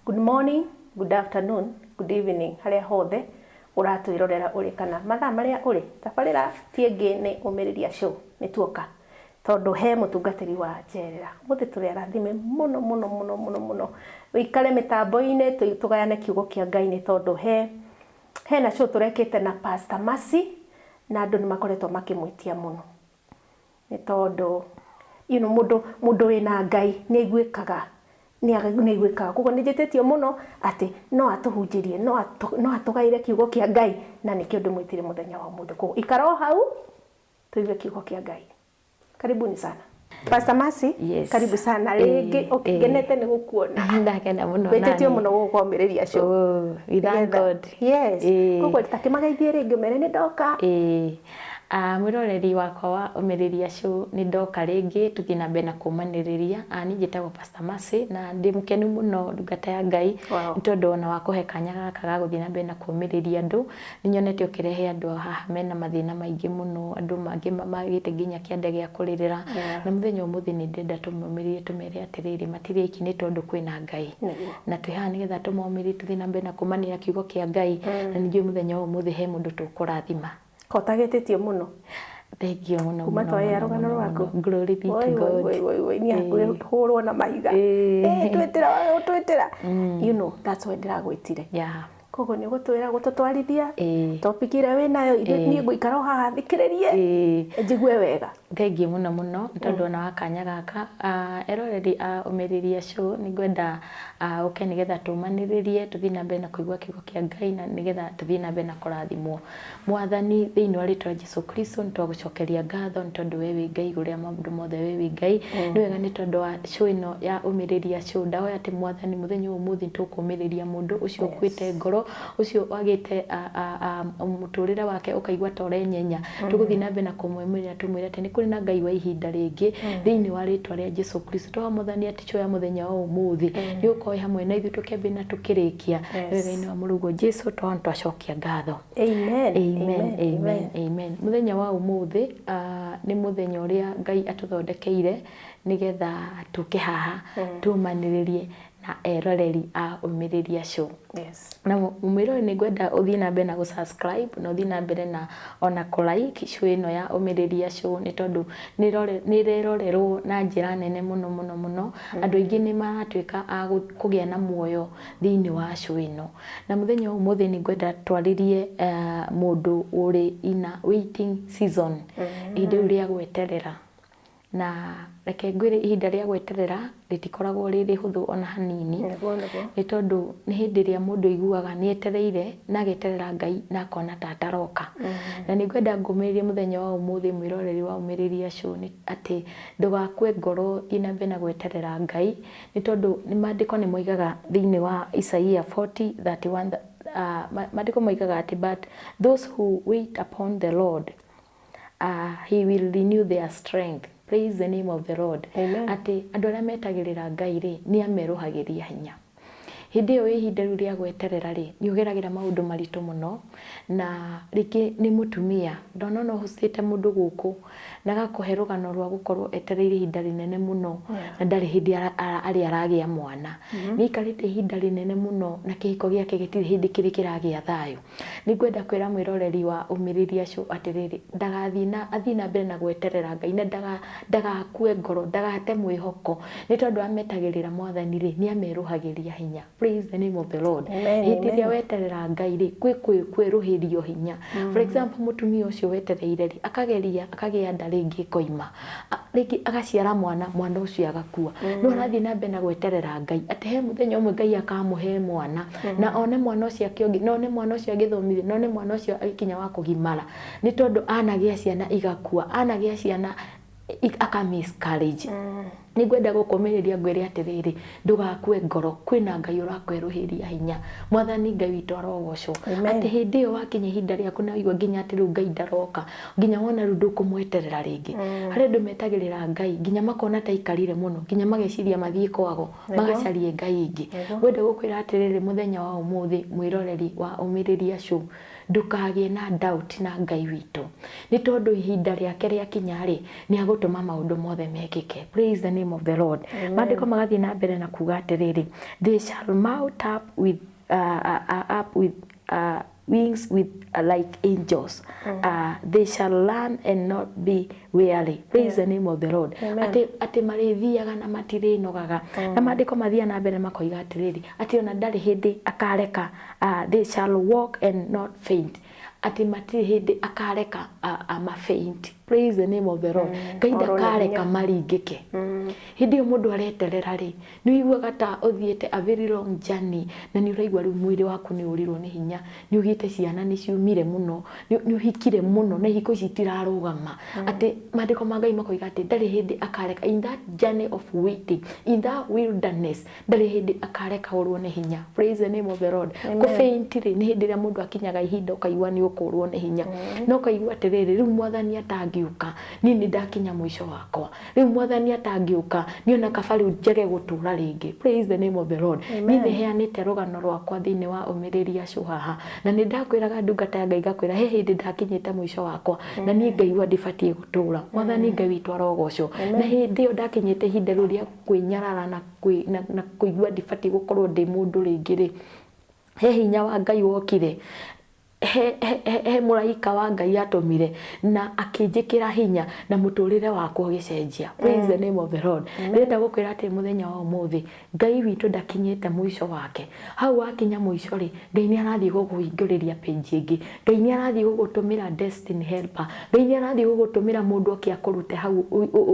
Good morning, good afternoon, good evening. Haria hothe uratwirorera uri kana mathaa maria uri tabarira tiengi ni UMIRIRIA show ni tuoka tondu he mutungatiri wa jerera muthi turi arathime muno wikare mitambo-ini tugayane kiugo kia Ngai ni tondu he na show turekete na Pastor Mercy na andu ni makoretwo makimwitia muno ni tondu mundu wina Ngai ni aiguikaga ni gwikaga kuko nijetetio muno ati no atuhunjirie no atugaire kiugo kia Ngai na nikio ndimwitire muthenya wa muthe kuko ikaro hau tuive kiugo kia Ngai. Karibuni sana Pastor Mercy. Yes. Karibu sana ringi ukigenete ni gukuona ndakena muno wetetio muno guko UMIRIRIA show. Oh, we thank God. Yes. Kuko takimageithie ringi mere ni ndoka mwiroreri wakwa wa UMIRIRIA show ni ndoka ringi tuthina mbena kumaniriria ni njitagwo Pastor Mercy na ndi mukenu muno ndungata ya Ngai ntondu ona wakuhe kanya gaka ga guthina mbena kuumiriria andu ninyonete ukirehe andu haha mena mathina maingi muno andu mangi magite nginya kiande gia kuririra na muthenya umuthi ni ndenda tumumirie tumere atiriri matire iki ni tondu kwina Ngai na twiha nigetha tumumirie tuthina mbena kumanira kiugo kia Ngai na nijue muthenya umuthi he mundu tukurathima kotagetetio muno. Thank you muno. Kuma twae arugano rwako. Glory be to God. Woi ni hurwo na maiga. Twetera. You know that's why ndiragwitire. Yeah. Kogo ni gutwira gututwarithia. Topic ire we nayo ni nguikara haha thikiririe. Njigue wega. Thank you muno tondu na wakanya gaka eroreri UMIRIRIA show ni gwenda uke nigetha tumaniririe tuthina mbere na kuigwa kiugo kia Ngai na nigetha tuthina mbere na kurathimwo mwathani thiini wa ritwa Jesu Kristo nitwagucokeria ngatho tondu we wi Ngai guria maundu mothe we wi Ngai ni wega ni tondu wa show ino ya UMIRIRIA show ndahoya ati mwathani muthenya umuthi tukumiriria mundu ucio kwite ngoro ucio wagite muturire wake ukaigwa tore nyenya tuguthina mbere na kumwemerera tumwire ati ni kuri na Ngai wa ihinda ringi thiini wa ritwa ria Jesu Kristo twamuthani ati show ya muthenya wa umuthi ni uko hamwe na ithu tukembe na tukirikia wega-ini wa Murugo Jesu twacokia ngatho. Amen. Muthenya wa umuthi ni muthenya uria Ngai atuthondekeire nigetha tuke haha tumaniririe na eroreri UMIRIRIA show. Yes. Na umiro ni gwenda uthina mbere na subscribe na uthina mbere na ona ko like show ino ya UMIRIRIA show ni tondu ni rerorerwo na njira nene muno andu aingi ni maratwika kugia na muoyo thiini wa show ino na muthenya umuthi ni gwenda twaririe mundu uri ina waiting season ihinda ria gweterera na reke ngwire ihinda ria gweterera ritikoragwo riri huthu ona hanini ni tondu ni hindi ria mundu iguaga ni etereire na ageterera Ngai na akona tataroka na ni gwenda ngumiririe muthenya wa umuthi mwiroreri wa UMIRIRIA show ni ati ndugakue ngoro ina mbere na gweterera Ngai ni tondu ni maandiko ni moigaga thiini wa Isaia 40:31 maandiko moigaga ati but those who wait upon the Lord he will renew their strength. Praise the name of the Lord. Amen. Ati andu aria metagirira Ngai ri ni ameruhagiria hinya hindi iyo ihinda ria gweterera ri ni ugeragira maundu maritu muno na riki ni mutumia ndona no husite mundu guku na gakuhe rugano rwa gukorwo etereire ihinda rinene muno na ndari hindi ari aragia mwana ni karite ihinda rinene muno na kihiko giake gitiri hindi kiri kiragia thayo ni gwenda kwira mwiroreri wa UMIRIRIA show atiriri athina mbere na gweterera Ngai na ndagakue ngoro ndagate mwihoko ni tondu ametagirira mwathani ri ni ameruhagiria hinya. Praise the name of the Lord. Hitiria weterera Ngai ri kwiruhirio hinya. For example mutumia ucio wetereire ri akagia nda ringi koima ringi agaciara mwana ucio agakua no arathi na mbere na gweterera Ngai ati he muthenya umwe Ngai akamuhe mwana na one mwana ucio akiongi no ne mwana ucio agithomithie no ne mwana ucio agikinya wa kugimara ni tondu anagia ciana igakua anagia ciana aka miscarriage ni gwenda gukomeriria ngwire atiriri ndugakue ngoro kwina Ngai urakweruhiria hinya mwathani Ngai witu arogocwo ati hindi iyo wakinya ihinda riaku na igwa nginya ati riu Ngai ndaroka nginya wona riu ndukumweterera ringi hari ndu metagirira Ngai nginya makona ta ikarire muno nginya mageciria mathie kwago magacarie Ngai ingi gwenda gukwira atiriri muthenya wa umuthi mwiroreri wa UMIRIRIA show ndukagie na doubt na Ngai witu ni tondu ihinda riake riakinya ri ni agutuma maundu mothe mekike. Praise the name name of the Lord. Mandiko magathi na mbere na kuga atiriri, they shall mount up with wings like angels. They shall learn and not be weary. Praise the name of the Lord. Ati marithiaga na matirinogaga. Na mandiko mathia na mbere makoiga atiriri, ati ona ndari hindi akareka. They shall walk and not faint. Ati matiri hindi akareka faint. Praise the name of the Lord. Kaida kareka maringike. Hindi mundu areterera ri, ni iguaga ta uthiete a very long journey, na ni uraigwa riu mwiri waku ni urirwo ni hinya, ni ugite ciana ni ciumire muno, ni uhikire muno na ihiko citirarugama. Ati mandiko ma Ngai makoiga ati ndari hindi akareka, in that journey of waiting, in that wilderness, ndari hindi akareka urwo ni hinya. Praise the name of the Lord. Ku faint ri ni hindi ria mundu akinyaga ihinda ukaigwa ni ukurwo ni hinya, no kaigwa atiriri riu mwathani atangiuka nini ndakinya mwisho wakwa, riu mwathani atangiuka ni ona kabari njege gutura ringi. Praise the name of the Lord. Ni heanite rugano rwakwa thiini wa umiriria show haha, na ni ndakwiraga ndungata ya Ngai gakwira he hindi ndakinyite mwisho wakwa, na ni ngaigua ndibatie gutura. Mwathani Ngai witũ arogocwo, na hindi iyo ndakinyite ihinda riu ria kwinyarara na kuigua ndibatie gukorwo ndi mundu ringi ri, he hinya wa Ngai wokire, he muraika wa Ngai atumire na akinjikira hinya na muturire wakwa gicenjia. Praise the name of the Lord. Ndenda gukwira ati muthenya wa umuthi Ngai witu ndakinyite mwisho wake. Hau akinya mwisho ri, Ngai ni arathii guguhinguriria page ingi, Ngai ni arathii gugutumira destiny helper, Ngai ni arathii gugutumira mundu okia kurute hau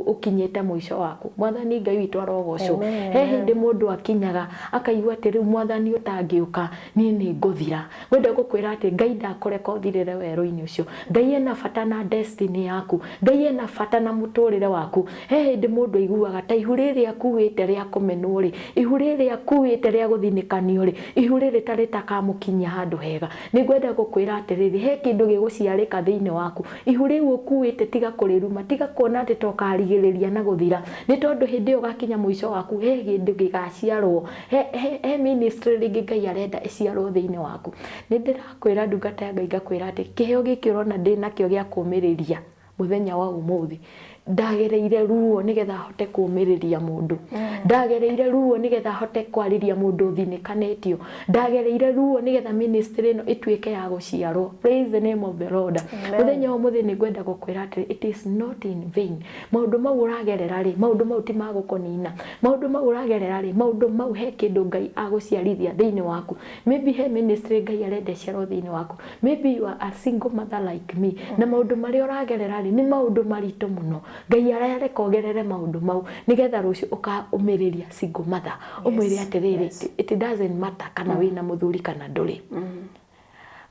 ukinyite mwisho waku. Mwathani Ngai witu arogocwo. He hindi mundu akinyaga akaigua ati riu mwathani utangiuka ni nguthira. Ngwenda gukwira ati Ngai ndakoreka uthirire weru-ini ucio. Ngai ena bata na destiny yaku, Ngai ena bata na muturire waku. He hindi mundu aiguaga ta ihu riri akuite ria kumenwo ri, ihu riri akuite ria guthinikanio ri, ihu riri ta ritakamukinya handu hega. Ni ngwenda gukwira atiriri, he kindu giguciarika thiini waku, ihu riu ukuite tiga kuriruma, tiga kuona ati tokarigiriria na guthira, ni tondu hindi iyo gakinya mwisho waku he kindu gigaciarwo, he ministry ringi Ngai arenda iciarwo thiini waku. Ni ndirakwira ndungata ya Ngai ngakwira ati kiheo giki urona ndi nakio gia kumiriria muthenya wa umuthi, ndagereire ruo nigetha hote kumiriria mundu, ndagereire ruo nigetha hote kwariria mundu thinikanetio, ndagereire ruo nigetha ministry no ituike ya guciarwo. Praise the name of the Lord. Muthenya wa umuthi ni ngwenda gukwira ati it is not in vain. Maundu mau uragerera ri, maundu mau ti magukonina, maundu mau uragerera ri, maundu mau he kindu Ngai aguciarithia thiini waku. Maybe he ministry Ngai arenda ciarwo thiini waku, maybe you are a single mother like me, na maundu mari uragerera ri ni maundu maritu muno. Ngai arareka ogerere maundu mau nigetha rucio ukaumiriria single mother, umwire atiriri, it doesn't matter kana wina muthuri kana nduri.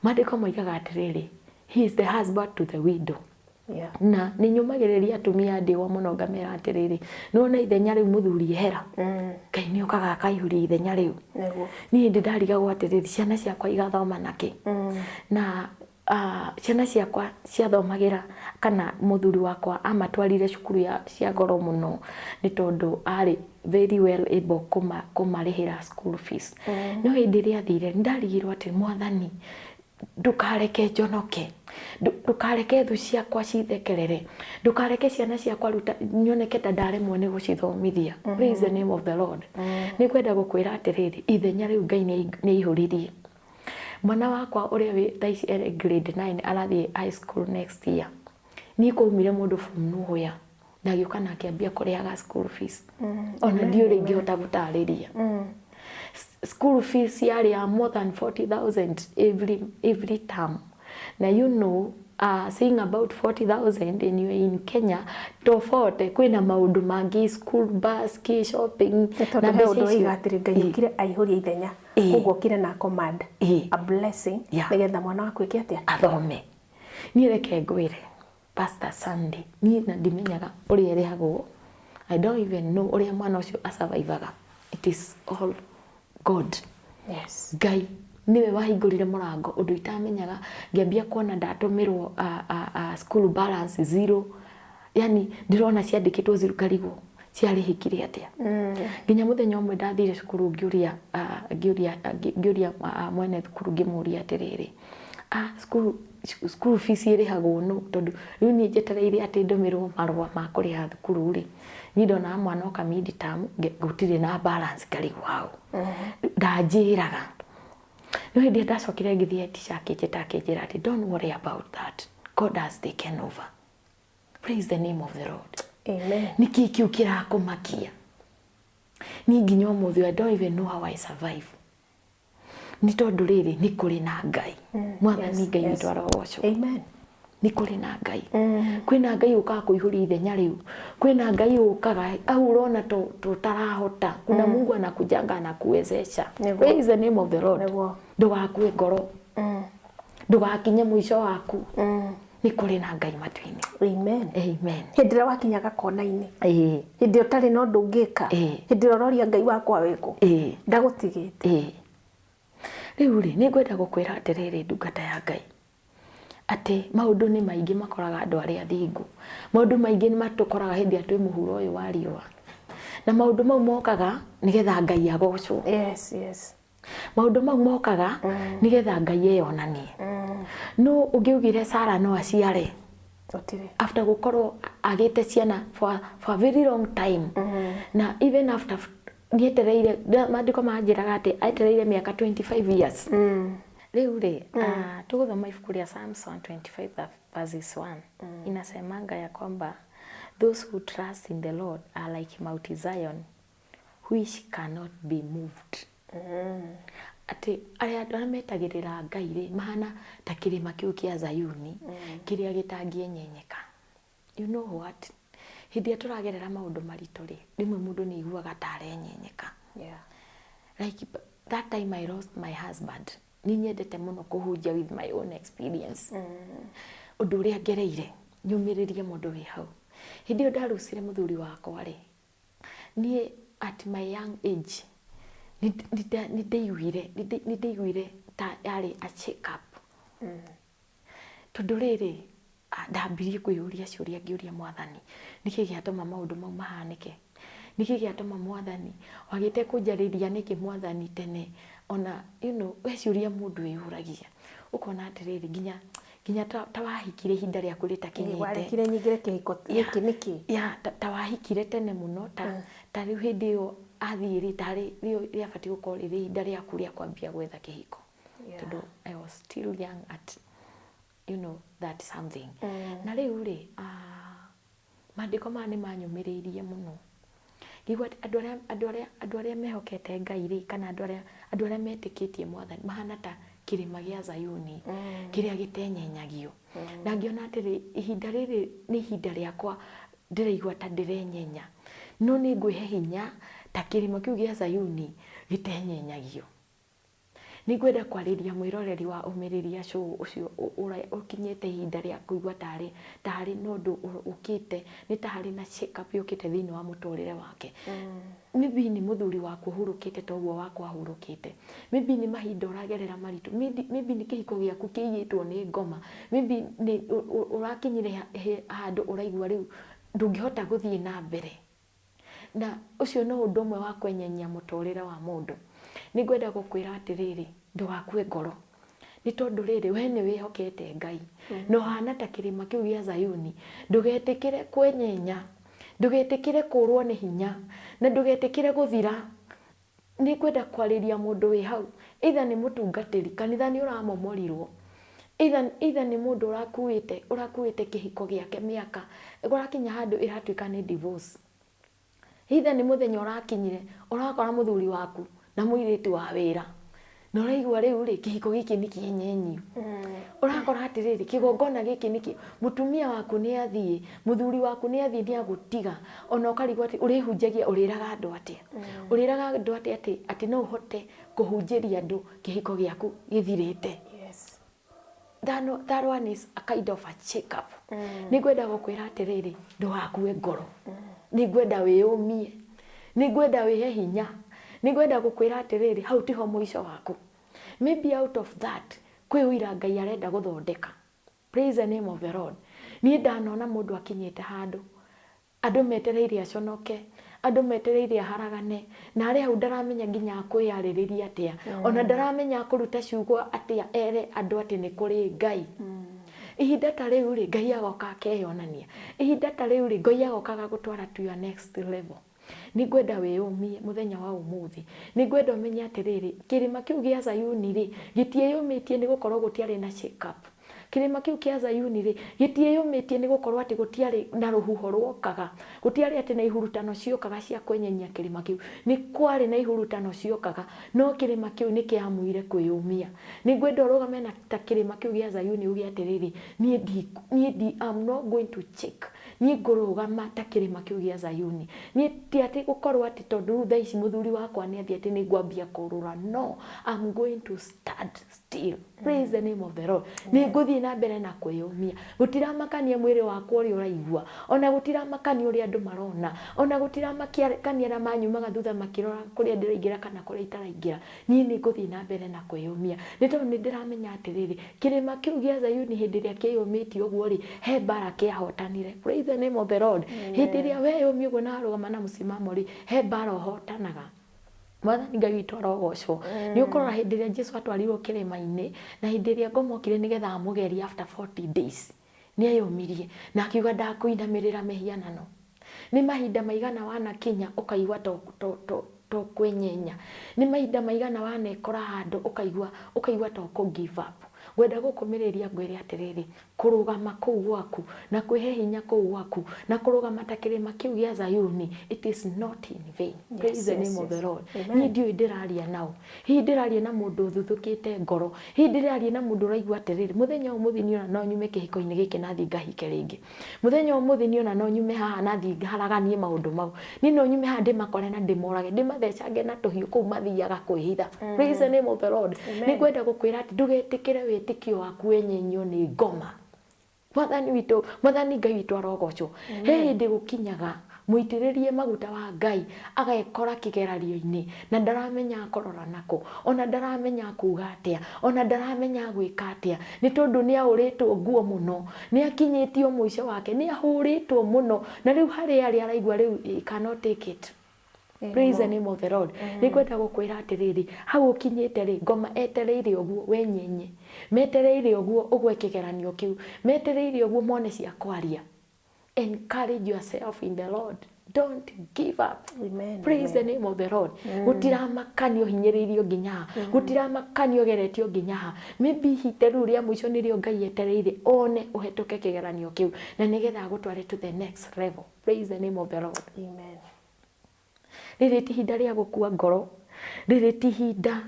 Mandiko moigaga atiriri, he is the husband to the widow. Na ni nyumagiriria atumia ndiwa muno ngamera atiriri, nona ithenya riu muthuri ehera, Ngai ni okaga akaihuri ithenya riu. Ni hindi ndarigagwo atiriri ciana ciakwa igathoma naki, na ciana ciakwa ciathomagira kana muthuri wakwa amatwarire cukuru ya cia goro muno ni tondu ari very well able kumarihira school fees. No hindi ria thire ndarigirwo ati Mwathani ndukareke njonoke, ndukareke thu ciakwa cithekerere, ndukareke ciana ciakwa ruta nyoneke ta ndaremwo ni gucithomithia. Praise the name of the Lord. Ni kwenda gukwira atiriri ithenya riu Ngai ni ihuririe. Mwana wakwa uria wi thaici grade 9 arathie high school next year, ni kumire mundu from nowhere na giuka na akiambia kuriaga school fees. Ona ndiuri ingihota gutariria. School fees yari ya more than 40,000 every term. Now you know, saying about 40,000 and you in Kenya, tofauti kwina maundu mangi, school bus, key shopping, na maundu igatiri Ngai kire aihuri ithenya kugo kire na command a blessing nigetha mwana waku eke atia athome. Ni reke ngwire Pastor Sunday, ni na ndimenyaga uria rihagwo, I don't even know uria mwana ucio asurvivaga. It is all God. Yes. Ngai niwe wahingurire murango undu itamenyaga, ngiambia kuona ndatumirwo school balance zero, yani ndirona ciandikitwo zero karigo ciari hikire atia. Nginya muthenya umwe ndathire cukuru ngiuria mwene thukuru ngimuria atiriri, school school fees irihagwo no tondu riu ni njetereire ati ndumirwo marua ma kuriha thukuru ri ni ndona mwana oka mid term gutire na balance ngari wao ndanjiraga no hindi ndacokire ngithie teacher akinjira ati don't worry about that, God has taken over. Praise the name of the Lord. Amen. Niki kiu kirakumakia ni nginya umuthi I don't even know how I survive. Ni tondu riri ni kuri na Ngai mwathani Ngai witũ arogocwo. Amen. Ni kuri na Ngai kwina Ngai ukaga kuihuri ithenya riu kwina Ngai ukaga au urona tutarahota kuna Mungu anakujanga anakuwezesha. Praise the name of the Lord. Ndugakue ngoro ndugakinye mwisho waku ni kuri na Ngai matu-ini. Amen. Amen. Hindira wakinyaga kona-ini hindi utari no ndungika hindi uroria Ngai wakwa wiko ndagutigite. Riu ri ni ngwenda gukwira atiriri ndungata ya Ngai ati maundu ni maingi makoraga andu aria thingu, maundu maingi ni matukoraga hindi atwi muhuro uyu wa riwa na maundu mau mokaga nigetha Ngai agocwo. Yes. Maundu mau mokaga nigetha Ngai eyonanie. No ungiugire Sara no aciare after gukorwo agite ciana for a very long time na even after nietereire mandiko manjiraga ati aitereire miaka 25 years. Riu ri tuguthoma ibuku ria Psalms 125 verses 1 inasemanga ya kwamba those who trust in the Lord are like Mount Zion which cannot be moved. Ati aria andu metagirira Ngai ri mahana ta kirima kiu kia Zayuni kiria gitangienyeka. You know what? Hindi aturagerera maundu maritu ri rimwe mundu ni iguaga ta arenyenyeka. Like that time I lost my husband. Ni nyendete muno kuhunjia with my own experience. Undu uria ngereire nyumiririe mundu wi hau. Hindi o ndarucire muthuri wakwa ri ni at my young age nidiguire ta yari a check up. Tondu riri ndambirie kwiyuria ciuria ngiuria mwathani niki giatuma maundu mau mahanike, niki giatuma mwathani wagite kunjariria niki mwathani tene ona weciuria mundu wiyuragia ukona atiriri nginya ta wahikire hinda ria kurita kinyite warikire nyingire kihiko giki niki ta wahikire tene muno ta riu hindi yo athiri tari ria fati gukorwo riri hinda ria kuria kwambia gwetha kihiko. Tondu I was still young at that something. Na riu ri mandiko mani manyumiriirie muno gigwa andu aria mehokete Ngai ri kana andu aria metikitie mwathani mahana ta kirima gia Zayuni kiria gitenyenyagio. Na ngiona atiri ihinda riri ni ihinda riakwa ndiraigua ta ndirenyenya no ni ngwihe hinya ta kirima kiu gia Zayuni gitenyenyagio. Ni ngwenda kwariria mwiroreri wa UMIRIRIA show ucio ukinyete ihinda ria kuigua tari nondu ukite ni tari na shake up yukite thini wa muturire wake. Maybe ni muthuri waku hurukite toguo wakwa hurukite, maybe ni mahinda uragerera maritu, maybe ni kihiko giaku kiiyitwo ni ngoma, maybe ni urakinyire handu uraigua riu ndungihota guthie na mbere. Na ucio no undu umwe wa kwenyenya muturire wa mundu. Ni ngwenda gukwira atiriri ndugakue ngoro ni tondu riri we ni wihokete Ngai no hana ta kirima kiu gia Zayuni ndugetikire kwenyenya, ndugetikire kurwo ni hinya na ndugetikire guthira. Ni ngwenda kwariria mundu wi hau either ni mutungatiri kanitha ni uramomorirwo, either ni mundu urakuite kihiko giake miaka urakinya handu iratuika ni divorce, either ni muthenya urakinyire urakora muthuri waku na muiritu wa wira no raigua riu ri kihiko giki ni kienyenyu. Urakora atiriri kigongona giki niki mutumia waku ni athie, muthuri waku ni athie ni agutiga ona ukarigwa ati urihunjagia uriraga andu atia uriraga andu atia ati no uhote kuhunjiria andu kihiko giaku githirite. That one is a kind of a check up. Ni ngwenda gukwira atiriri ndugakue ngoro, ni ngwenda wiyumie, ni ngwenda wihe hinya, ni ngwenda gukwira atiriri hau tiho mwisho waku. Maybe out of that kwiwira Ngai arenda guthondeka. Praise the name of the Lord. Ni ndanona mundu akinyite handu andu metereire aconoke, andu metereire haragane na ari hau ndaramenya nginya kwiyaririria atia ona ndaramenya kuruta ciugo atia ere andu ati ni kuri Ngai. ihinda ta riu ri Ngai agoka akeyonania, ihinda ta riu ri Ngai agoka gagutwara to your next level. Ni ngwenda wiyumie muthenya wa umuthi, ni ngwenda umenye atiriri kirima kiu gia Zayuni ri gitieyumitie ni gukorwo gutiari na shake up. Kirima kiu kia Zayuni ri gitieyumitie ni gukorwo ati gutiari na ruhuho rwokaga, gutiari ati na ihurutano ciokaga cia kwenyenya kirima kiu, ni kwari na ihurutano ciokaga, no kirima kiu ni kiamuire kwiyumia. Ni ngwenda urugame na ta kirima kiu gia Zayuni ugi atiriri ni I'm not going to check, ni ngurugama ta kirima kiu gia Zayuni. Ni ti ati gukorwo ati tondu thaa ici muthuri wakwa ni athi ati ni ngwambia kurura, no, I'm going to stand still. Praise the name of the Lord. Ni nguthi na mbere na kwiyumia, gutiramakania mwiri wakwa uri uraigua, ona gutiramakania uri andu marona, ona gutiramakania na manyumaga thutha makirora kuria ndiraingira kana kuria itaraingira. Ni nguthi na mbere na kwiyumia, ni tondu ni ndiramenya atiriri kirima kiu gia Zayuni hindi ria kiyumitie uguo ri he bara kiahotanire. Praise the name of the Lord. Hindi ria weyumia uguo na arugama na musimamo ri he bara hotanaga. Mwathani Ngai witũ arogocwo. Ni ukorora hindi ria Jesu atwarirwo kirima-ini na hindi ria ngomokire nigetha amugerie after 40 days. Ni ayumirie na akiuga ndakuinamirira mehianano. Ni mahinda maigana wana kinya ukaigua to kwenyenya. Ni mahinda maigana wana ikora handu ukaigua to ku give up. Wenda gukumiriria ngwire atiriri kurugama kuu gwaku na kwihe hinya kuu gwaku na kurugama ta kirima kiu gia Zayuni, it is not in vain. Praise the name of the Lord. Ni ndio ndiraria nao, hi ndiraria na mundu thuthukite ngoro, hi ndiraria na mundu raigua atiriri muthenya umuthi ni ona no nyume kihiko-ini giki nathi ngahike ringi, muthenya umuthi ni ona no nyume haha nathi haraganie maundu mau, ni no nyume haha ndimakore na ndimorage, ndimathecage na tuhiu kuu mathiaga kwihitha. Praise the name of the Lord. Ni ngwenda gukwira ati ndugetikire witikio waku wenyenyo ni ngoma. Mwathani Ngai witũ arogocwo. He hindi gukinyaga muitiririe maguta wa Ngai agekora kigerario-ini na ndaramenya akorora nako, ona ndaramenya kuga atia, ona ndaramenya gwika atia, ni tondu ni auritwo nguo muno, ni akinyitio muico wake, ni ahuritwo muno, na riu hari ari araigua riu he cannot take it. Praise the name of the Lord. Ni kwenda gukwira atiriri hau ukinyite ri ngoma etereire uguo wenyenye, metereire uguo ugwe kigeranio kiu, metereire uguo mone cia kwaria. Encourage yourself in the Lord. Don't give up. Amen. Praise the name of the Lord. Gutiramakania hinyiririo nginya, gutiramakania geretio nginya. Maybe hiteru ria muico nirio Ngai etereire one uhetuke kigeranio kiu na nigetha gutware to the next level. Praise the name of the Lord. Amen. Riri ti hinda ria gukua ngoro, riri ti hinda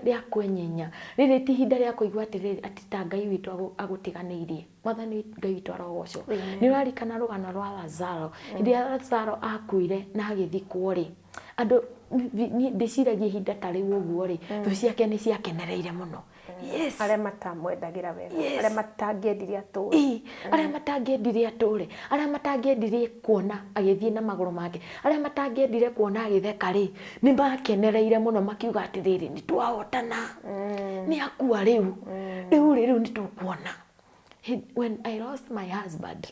ria kwenyenya, riri ti hinda ria kuigua atiriri ati ta Ngai witũ agutiganirie. Mwathani Ngai witũ arogocwo. Ni urarikana rugano rwa Lazaro, hindi Lazaro akuire na agithikwo ri, andu ndiciragia hinda ta riu uguo ri thu ciake ni ciakenereire muno. Yes. Aria matamwendagira wega, aria matangiendirie atũre, aria matangiendirie atũre, aria matangiendirie kuona agithie na maguru make, aria matangiendire kuona agitheka ri ni makenereire muno makiuga atiriri ni twahotana, ni akua riu ni tukuona. When I lost my husband,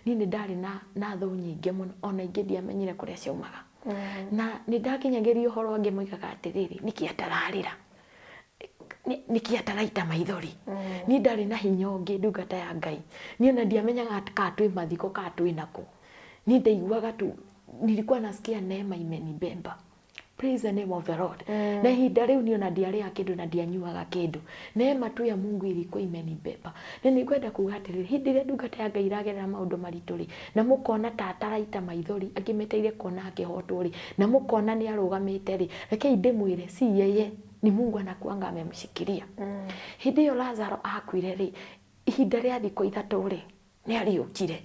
ni ndari na tho nyingi muno, ona ingi ndiamenyire kuria ciaumaga, na ni ndakinyagiria uhoro wangi moigaga atiriri niki atararira, niki ataraita maithori, ni ndari na hinya ungi ndungata ya Ngai, ni ona ndiamenyaga ka twi mathiko ka twi nako, ni ndaiguaga tu nilikuwa nasikia neema imenibeba. Praise the name of the Lord. Na ihinda riu ni ona ndiaria kindu na ndianyuaga kindu, neema tu ya Mungu ilikuwa imenibeba. Na nikwenda kuga atiriri hindi ria ndungata ya Ngai iragerera maundu maritu ri na mukona ta ataraita maithori agimeteire kuona akihotwo ri na mukona ni arugamite ri, rekei ndimwire si yeye, ni Mungu anakuanga amemshikilia. Hindi yo Lazaro akuire ri ihinda ria thikũ 3 ri ni ariukire.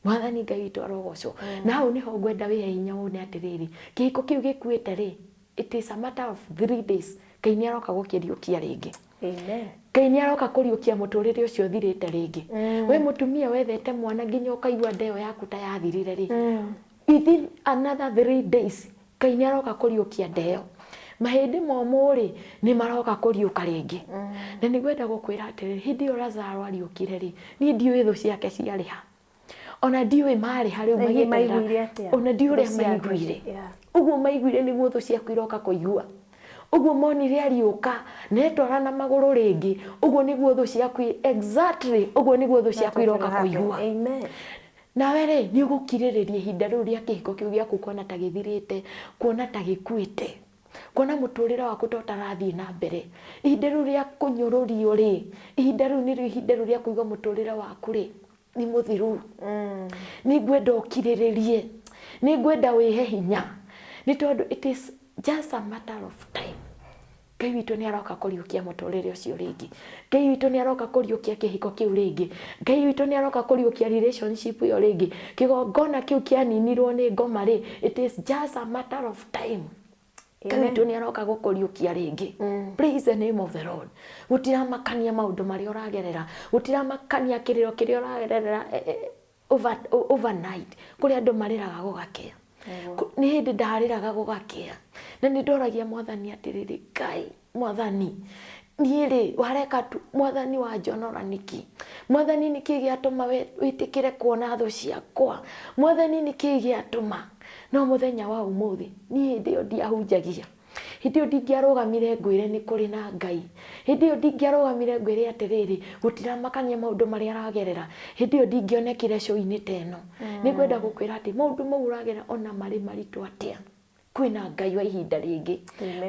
Mwathani Ngai witũ arogocwo. Na hau niho ngwenda wihe hinya wone atiriri kihiko kiu gikuite ri, it is a matter of 3 days Ngai ni aroka gukiriukia ringi. Amen. Ngai ni aroka kuriukia muturire ucio thirite ringi. We mutumia wethete mwana nginya ukaigua ndeo yaku ta yathirire ri, within another 3 days Ngai ni aroka kuriukia ndeo. Mahindi momo ri ni maroka kuriuka ringi. Na nigwenda gukwira atiriri hindi yo Lazaro ariukire ri ni ndiu ithu ciake ciari ha, ona ndiu mari hari maiguire atia, ona ndiu ria maiguire uguo maiguire niguo thu ciaku iroka kuigua, uguo monire ariuka netwara na maguru ringi uguo niguo thu ciaku exactly uguo niguo thu ciaku iroka kuigua. Amen. Nawe ri ni ugukiririria ihinda riu ria kihiko kiu giaku kuona ta githirite, kuona ta gikuite, kuona muturire waku ta utarathii na mbere. Ihinda riu ria kunyururio ri, ihinda riu ni ihinda riu ria kuigua muturire waku ri ni muthiru. Ni ngwenda ukiriririe, ni ngwenda wihe hinya, ni tondu it is just a matter of time. Ngai witũ nĩ aroka kũriũkia mũtũrĩre ũcio rĩngĩ. Ngai witũ nĩ aroka kũriũkia kĩhiko kĩu rĩngĩ. Ngai witũ nĩ aroka kũriũkia relationship ĩyo rĩngĩ. Kĩgongona kĩu kĩaninirwo nĩ ngoma rĩ, it is just a matter of time. Ngai witũ nĩ aroka gũkũriũkia rĩngĩ. Praise the name of the Lord. Gũtiramakania maũndũ marĩa ũragerera, gũtiramakania kĩrĩro kĩrĩa ũragerera overnight, kũrĩa andũ marĩraga gũgakĩa. Nĩ hĩndĩ ndarĩraga gũgakĩa, na nĩ ndoragia Mwathani atĩrĩrĩ, Ngai Mwathani niĩ rĩ wareka tu Mwathani wa njonora nĩkĩ? Mwathani nĩkĩ gĩatũma wĩtĩkĩre kuona thũ ciakwa? Mwathani nĩkĩ gĩatũma? No mũthenya wa ũmũthĩ niĩ hĩndĩ ĩyo ndiahunjagia, hĩndĩ ĩyo ndingĩarũgamire ngwĩre nĩ kũrĩ na Ngai, hĩndĩ ĩyo ndingĩarũgamire ngwĩre atĩrĩrĩ gũtiramakania maũndũ marĩa aragerera, hĩndĩ ĩyo ndingĩonekire show-inĩ ta ĩno. Nĩ ngwenda gũkwĩra atĩ maũndũ mau ũragerera ona marĩ maritũ atĩa, kwĩna Ngai wa ihinda rĩngĩ,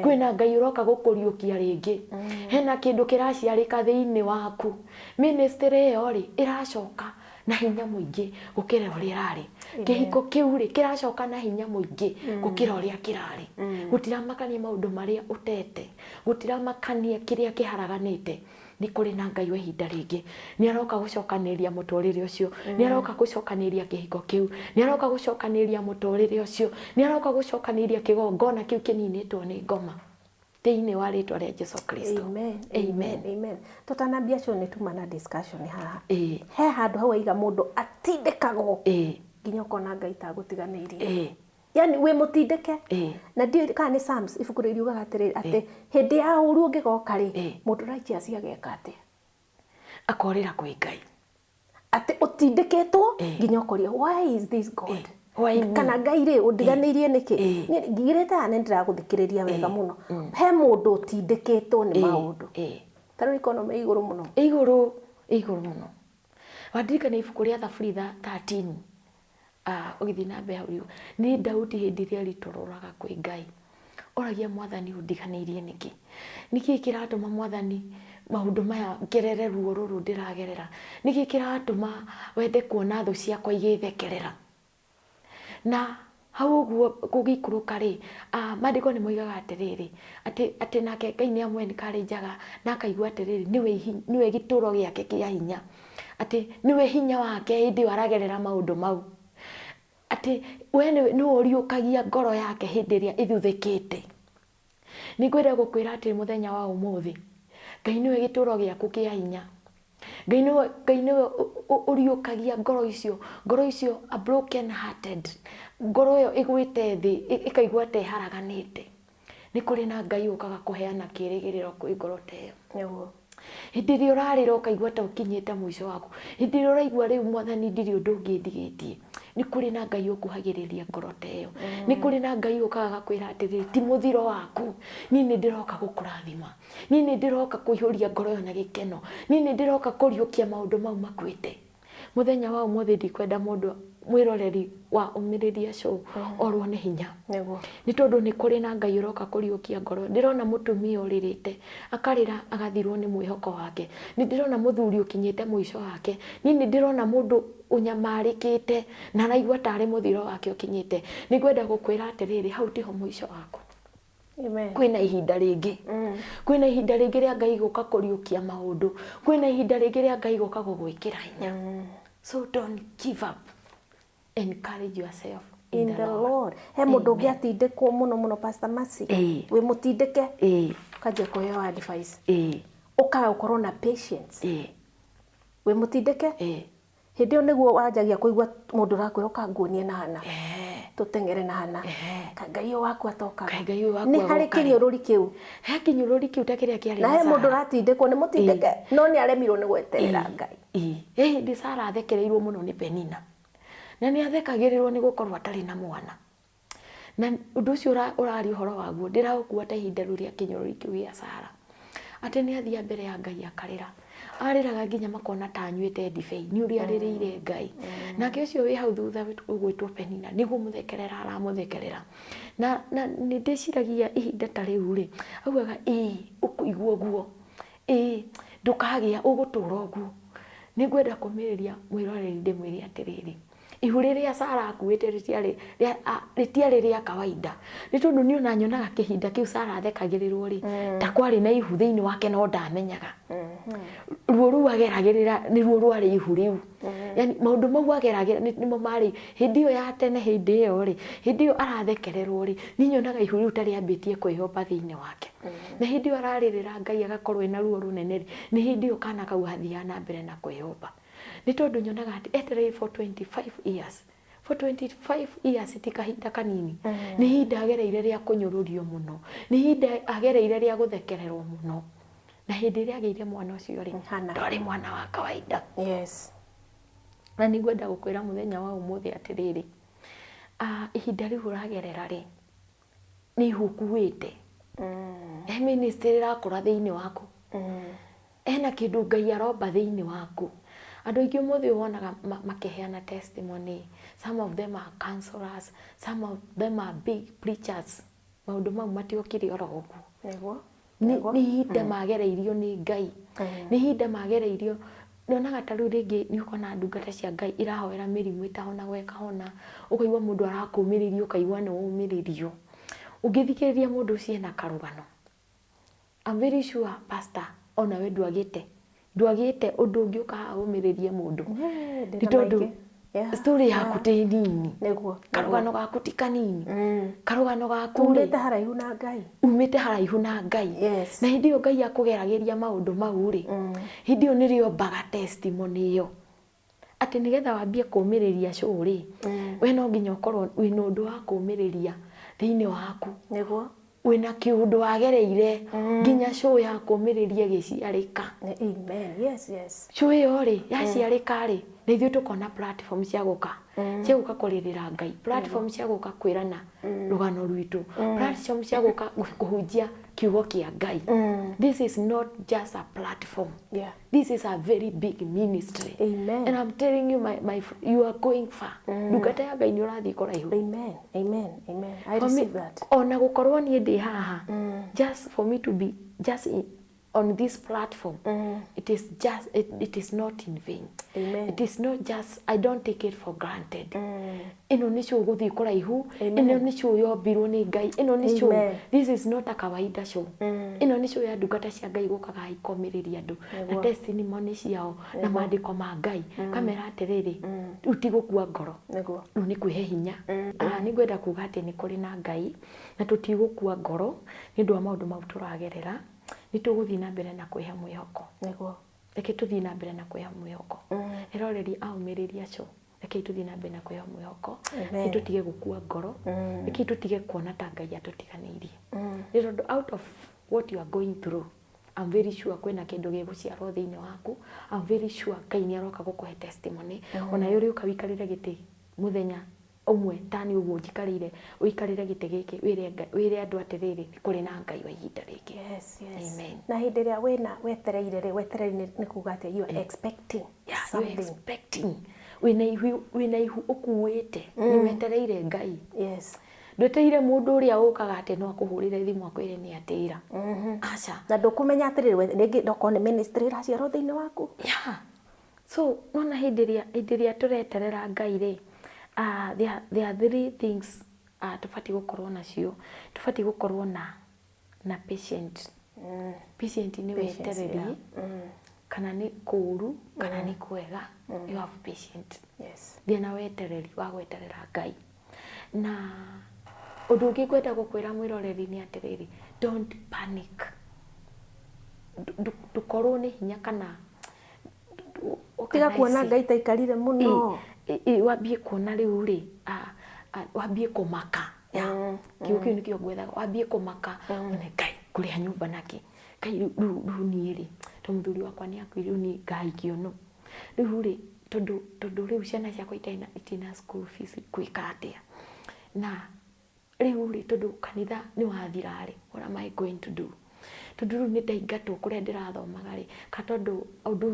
kwĩna Ngai ũroka gũkũriũkia rĩngĩ. Hena kĩndũ kĩraciarĩka thĩinĩ waku, ministry ĩyo rĩ ĩracoka na hinya mũingĩ gũkĩra ũrĩa ĩrarĩ. Kĩhiko kĩu rĩ kĩracoka na hinya mũingĩ gũkĩra ũrĩa kĩrarĩ. Gũtiramakania maũndũ marĩa ũtete, gũtiramakania kĩrĩa kĩharaganĩte. Nĩ kũrĩ na Ngai wa ihinda rĩngĩ, nĩ aroka gũcokanĩrĩria mũtũrĩre ũcio, nĩ aroka gũcokanĩrĩria kĩhiko kĩu, nĩ aroka gũcokanĩrĩria mũtũrĩre ũcio, nĩ aroka gũcokanĩrĩria kĩgongona kĩu kĩninĩtwo nĩ ngoma thĩinĩ wa rĩtwa rĩa Jesũ Kristo. Amen. Amen. Amen. Tutanambia cio nĩ tuma na discussion haha. He handũ hau aiga mũndũ atindĩkagwo nginya ũkona Ngai tagũtiganĩirie. Yani we mutindeke na ndio kana ni Psalms ibuku riugaga atĩrĩrĩ atĩ hĩndĩ ya ũru ũngĩgoka rĩ mũndũ righteous ageka atĩ akorĩra kwĩ Ngai atĩ ũtindĩkĩtwo nginya ũkoria why is this God? Kana Ngai rĩ ũndiganĩirie nĩkĩ? Ngigĩrĩte haha nĩ ndĩragũthikĩrĩria wega mũno. He mũndũ ũtindĩkĩtwo nĩ maũndũ. Tarĩu economy igũrũ mũno. Igũrũ mũno. Wadirikana ibuku rĩa Thaburi 13 ũgĩthiĩ na mbere hau nĩ Daudi hĩndĩ ĩrĩa ritũrũraga kwĩ Ngai oragia Mwathani ũndiganĩirie nĩkĩ? Nĩkĩ kĩratũma Mwathani maũndũ maya ngerere ruo rũrũ ndĩragerera? Nĩkĩ kĩratũma wende kuona thũ ciakwa igĩthekerera? Na hau ũguo gũgĩikũrũka rĩ maandĩko nĩ moigaga atĩrĩrĩ atĩ nake Ngai nĩ amwenikarenjaga na akaigua atĩrĩrĩ nĩwe gĩtũro gĩake kĩa hinya, atĩ nĩwe hinya wake hĩndĩ ĩyo aragerera maũndũ mau, atĩ we nĩwe ũriũkagia ngoro yake hĩndĩ ĩrĩa ĩthuthĩkĩte. Nĩ ngwenda gũkwĩra atĩ mũthenya wa ũmũthĩ Ngai nĩwe gĩtũro gĩaku kĩa hinya. Ngai nĩwe ũriũkagia ngoro icio a broken hearted, ngoro ĩyo ĩgwĩte thĩ ĩkaigua ta ĩharaganĩte. Nĩ kũrĩ na Ngai ũkaga kũheana kĩĩrĩgĩrĩro kwĩ ngoro ta ĩyo. Hĩndĩ ĩrĩa ũrarĩra ũkaigua ta ũkinyĩte mũico waku, hĩndĩ ĩrĩa ũraigua rĩu Mwathani ndirĩ ũndũ ũngĩ ndigĩtie, nĩ kũrĩ na Ngai ũkuhagĩrĩria ngoro ta ĩyo. Nĩ kũrĩ na Ngai ũkaga kwĩra atĩrĩrĩ ti mũthiro waku, niĩ nĩ ndĩroka gũkũrathima, niĩ nĩ ndĩroka kũihũria ngoro ĩyo na gĩkeno, niĩ nĩ ndĩroka kũriũkia maũndũ mau makwĩte. Mũthenya wa ũmũthĩ ndikwenda mũndũ mwĩroreri wa UMIRIRIA show orwo nĩ hinya, nĩ tondũ nĩ kũrĩ na Ngai ũroka kũriũkia ngoro. Ndĩrona mũtumia ũrĩrĩte akarĩra agathirwo nĩ mwĩhoko wake, nĩ ndĩrona mũthuri ũkinyĩte mũico wake, niĩ nĩ ndĩrona mũndũ ũnyamarĩkĩte na araigua tarĩ mũthiro wake ũkinyĩte. Nĩ ngwenda gũkwĩra atĩrĩrĩ hau tiho mũico waku. Kwĩna ihinda rĩngĩ, kwĩna ihinda rĩngĩ rĩa Ngai gũka kũriũkia maũndũ, kwĩna ihinda rĩngĩ rĩa Ngai gũka gũgwĩkĩra hinya. So don't give up. Encourage yourself in the Lord. He mũndũ ũngĩ atindĩkwo mũno Pastor Mercy, wĩ mũtindĩke ũkanjia kũheo advice, ũkaga gũkorwo na patience, wĩ mũtindĩke. Hĩndĩ ĩyo nĩguo wanjagia kũigua mũndũ ũrakwĩra ũkanguonie na hana, tũteng'ere na hana, Ngai ũyũ waku atokaga. Nĩ harĩ kĩnyũrũri kĩu, he kĩnyũrũri kĩu ta kĩrĩa kĩarĩ na he mũndũ ũratindĩkwo nĩ mũtindĩke no nĩ aremirwo nĩ gweterera Ngai. Hĩndĩ Sara athekereirwo mũno nĩ Penina, na nĩ athekagĩrĩrwo nĩ gũkorwo atarĩ na mwana. na undu ucio urari uhoro waguo ndiraukua ta ihinda riria kinyoro ikiu gia Sara ati ni athia mbere ya Ngai akarira ariraga nginya makona ta nywite ndibei ni uri aririre Ngai nake ucio wi hau thutha ugwitwo Penina niguo muthekerera aramuthekerera na ni ndiciragia ihinda ta riu ri augaga ukuigua guo ndukagia ugutura uguo ni ngwenda kumiriria mwiroreri ndimwire atiriri ihu riria Sara akuite ritiari ria kawaida ni tondu ni ona nyonaga kihinda kiu Sara athekagirirwo ri ta kwari na ihu thiini wake no ndamenyaga ruo ru ageragirira ni ruo rwari ihu riu yani maundu mau ageragirira nimo mari hindi yo ya tene hindi yo ri hindi yo arathekererwo ri ni nyonaga ihu riu tari ambitie kwihomba thiini wake na hindi yo araririra Ngai agakorwo ina ruo runene ri ni hindi yo kana kau hathia na mbere na kwihomba ni tondu nyonaga ati eterei for 25 years tikahinda kanini ni hinda agereire ria kunyururio muno ni hinda agereire ria guthekererwo muno na hindi ria ageire mwana ucio ri ndari mwana wa kawaida yes na ni ngwenda gukwira muthenya wa umuthi atiriri ihinda riu uragerera ri ni hukuite ministry rakora thiini waku ena kindu Ngai aromba thiini waku andu ingi umuthi wonaga makiheana testimony some of them are counselors some of them are big preachers maundu mau matiokire oro uguo ni hinda magereirio ni Ngai ni hinda magereirio nonaga ta riu ringi ni ukona ndungata cia Ngai irahoera mirimu itahona gwekahona ukaigwa mundu arakumiririo ukaigwa ni umiririo ungithikiriria mundu ucio na karugano I'm very sure pastor ona we ndwagite undu ungi ukahumiririe mundu ni tondu story yaku ti nini niguo karugano gaku ti kanini karugano gaku umite haraihu na Ngai na hindi yo Ngai akugeragiria maundu mau ri hindi yo nirio baga testimony yo ati nigetha wambie kumiriria show ri we no nginya ukorwo wina undu wa kumiriria thiini waku niguo wina kiundu wagereire nginya show ya kumiriria giciarika amen yes show yo ri yaciarika ri na ithuĩ tukona platform cia guka kuririra Ngai platform cia guka kwirana rugano rwitu platform cia guka kuhunjia kiugo kia Ngai this is not just a platform this is a very big ministry amen and I'm telling you you are going far ndungata ya Ngai ni urathi kuraihu amen I receive that ona gukorwo ni ndi haha just for me to be just on this platform it is not in vain amen it is not just I don't take it for granted ino ni show guthi kuraihu ino ni show yombirwo ni Ngai ino ni show this is not a kawaida show ino ni show ya ndungata cia Ngai gukaga ikomiriria andu na testimony ciao na maandiko ma Ngai kamera atiriri utigukua ngoro niguo ni kwihe hinya ni ngwenda kuga ati ni kuri na Ngai na tutigukua ngoro ni ndu wa maundu mau turagerera ni tuguthi na mbere na kwiha mwihoko niguo reke tuthi na mbere na kwiha mwihoko eroreri aumiriria show reke tuthi na mbere na kwiha mwihoko ni tutige gukua ngoro reke tutige kuona ta Ngai atutiganirie ni tondu out of what you are going through I'm very sure kwena kindu giguciarwo thiini waku I'm very sure Ngai ni aroka gukuhe testimony ona yuri ukawikarire giti muthenya umwe tani uguo njikarire uikarire gite giki wire andu atiriri kuri na Ngai wa ihinda riki yes amen na hindi ria wina wetereire ni kuga ati you are expecting something expecting wina ihu ukuwite ni wetereire Ngai yes ndeteire mundu uria ukaga ati no akuhurire thimu akwire ni atira acha na ndukumenya atiriri ringi ndokone ministry raciarwo thiini waku so nona hindi ria tureterera Ngai ri there are three things tufati gukorwo nacio tufati gukorwo na patient patient ni wetereri kana ni kuru kana ni kwega you have patient yes thina wetereri wa gweterera Ngai na undu ungi kwenda gukwira mwiroreri ni atiriri don't panic dukorwo ni hinya kana tiga kuona Ngai taikarire muno wambie kuona riu ri wambie kumaka kiukiu nikio gwethaga wambie kumaka one Ngai kuria nyumba naki Ngai riu ni ri to muthuri wakwa ni akwiri ni Ngai kiono riu ri tondu riu ciana ciakwa itina school fees kwika atia na riu ri tondu kanitha ni wathira ri, what am I going to do? Tondu riu ni ndaingatwo kuria ndirathomaga ri, ka tondu undu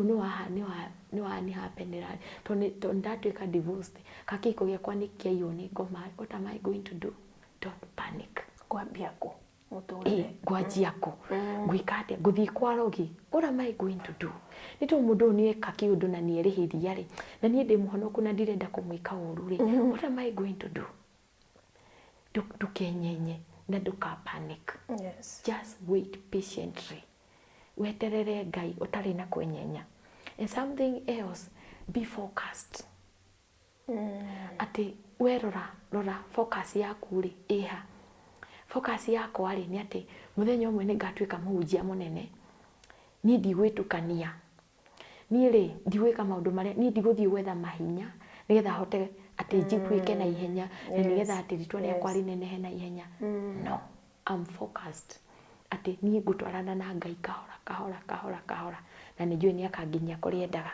ni wani happenera ri, tondu ndatuika divorced, ka kiko giakwa ni kiaiywo ni ngoma, what am I going to do? Don't panic. Kwambia ku muturire ngwanjia ku gwika atia, nguthii kwa rogi, what am I going to do? Ni tu mundu ni eka kiundu na ni erihiria ri, na ni ndi muhonoku na ndirenda kumwika uru ri, what am I going to do? Dukenyenye na duka panic. Yes. Just wait patiently. Weterere Ngai utari na kwenyenya. And something else, be focused. Ati we rora focus yaku ri iha. Focus yako ari ni ati muthenya umwe ni ngatuika muhunjia munene. Ni ndigwitukania. Ni ri ndigwika maundu maria ni ndigũthii gwetha mahinya nigetha hote ati njiguike na ihenya na nigetha ati ritwa riakwa rinenehe na ihenya. No, I'm focused. Ati ni ngutwarana na Ngai kahora na nijue ni akanginyia kuri endaga.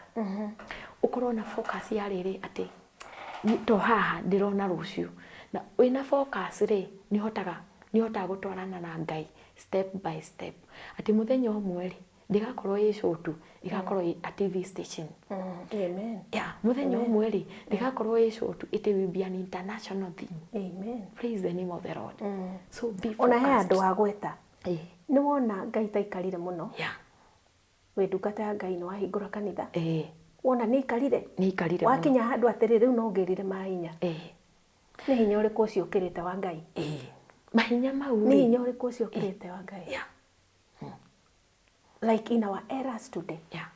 Ukorwo na focus ya riri ati to haha ndirona rucio, na wina focus ri ni hotaga gutwarana na Ngai step by step. Ati muthenya umwe ri ndigakorwo yeshotu igakorwo at TV station. Amen. Yeah, muthenya umwe ri ndigakorwo yeshotu, it will be an international thing. Amen. Praise the name of the Lord. So be focused. Ona he andu agweta ni wona Ngai taikarire muno. Yeah. We ndungata ya Ngai ni wahingura kanitha. Wona ni ikarire muno. Wakinya handu atiri riu no ngirire mahinya. Ni hinya uriku ucio ukirite wa Ngai. Mahinya mau ni hinya uriku ucio ukirite wa Ngai. Yeah. Like in our eras today. Yeah.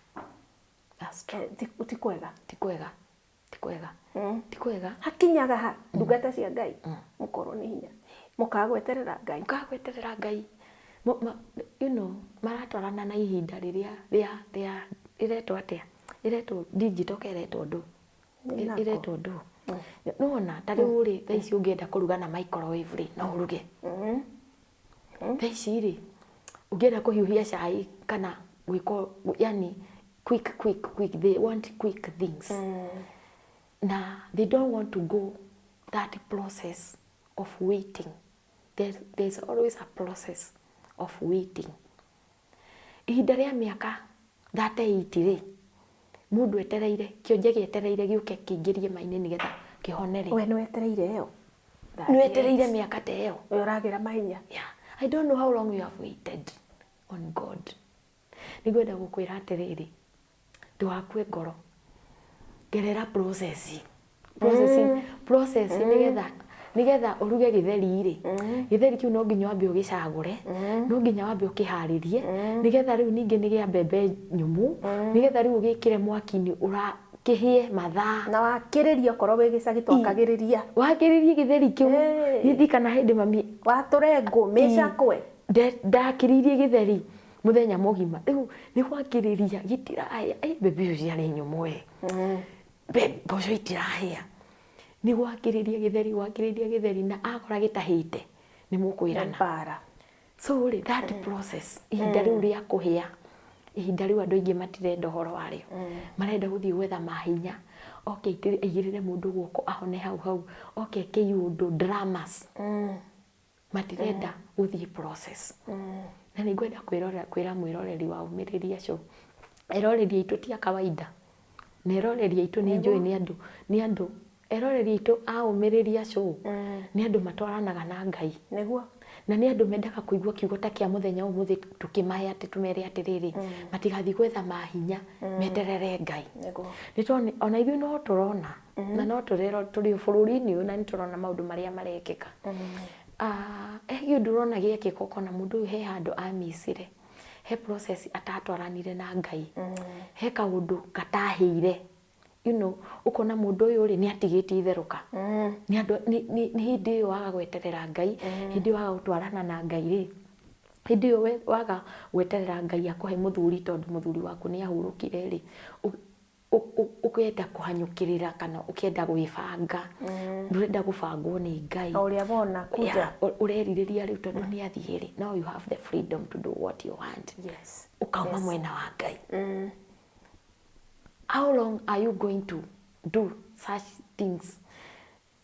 That's true. Tikwega. Tikwega. Hakinyaga ha ndungata cia Ngai. Mukorwo ni hinya. Mukagweterera Ngai. You know, maratwarana na ihinda riria iretwo atia. Iretwo digital keretwo ndu. Iretwo ndu. Nuona tariu ri thaici ungienda kuruga na microwave ri no uruge. Thaici ri ungienda kuhiuhia cai kana gwiko, yani quick, they want quick things. Na they don't want to go that process of waiting. There's always a process of waiting. Ihinda ria miaka 38 ri mundu etereire kionje gietereire giuke kingirie maini nigetha kihonere. We ni wetereire yo? Ni wetereire miaka te yo? We uragira mahinya? Yeah. I don't know how long you have waited on God. Nigwenda gukwira atiriri, nduakue ngoro, gerera process nigetha uruge githeri ri. Githeri kiu no nginya wambe ugicagure, no nginya wambe ukiharirie, nigetha riu ningi nigia mbembe nyumu, nigetha riu ugikire mwaki-ini urakihie mathaa. Na wakiriria korwo wi gicagi twakagiriria. Wakiririe githeri kiu hithi kana hindi mami waturengo micakwe. Ndakiririe githeri muthenya mugima. Riu ni gwakiriria gitirahia. Mbembe icio ciarĩ nyumu we. Mboco itirahia. Ni gwakiriria githeri na akora gitahite ni mukwirana bara. So that process ihinda riu ria kuhia, ihinda riu andu aingi matirenda horo wario, marenda guthii gwetha mahinya. Okay, igirire mundu guoko ahone hau okay, kiyundu dramas matirenda guthii process. Na ni ngwenda kwira mwiroreri wa UMIRIRIA show, eroreri itu ti kawaida, na eroreri itu ni njui ni andu eroreri itu a UMIRIRIA show ni andu matwaranaga na Ngai niguo, na ni andu mendaga kuigua kiugo ta kia muthenya umuthi tukimahe ati tumere atiriri matigathi gwetha mahinya meterere Ngai niguo. Nitone ona ithu no turona na no turero turi bururi-ini na ni turona maundu maria marekeka. Egi ndurona giekeka kona mundu he handu amisire, he process atatwaranire na Ngai, he kaundu katahire. You know, ukona mundu uyu ri ni atigiti itheruka, ni andu ni hindi yo waga gweterera Ngai, hindi waga gutwarana na Ngai ri, hindi yo waga gweterera Ngai akuhe muthuri tondu muthuri waku ni ahurukire ri, ukenda kuhanyukirira kana ukenda gwibanga, ndurenda gubangwo ni Ngai uria bona kuja ureririria riu tondu ni athie ri. Now you have the freedom to do what you want. Yes. Ukauma mwena wa Ngai. How long are you going to do such things?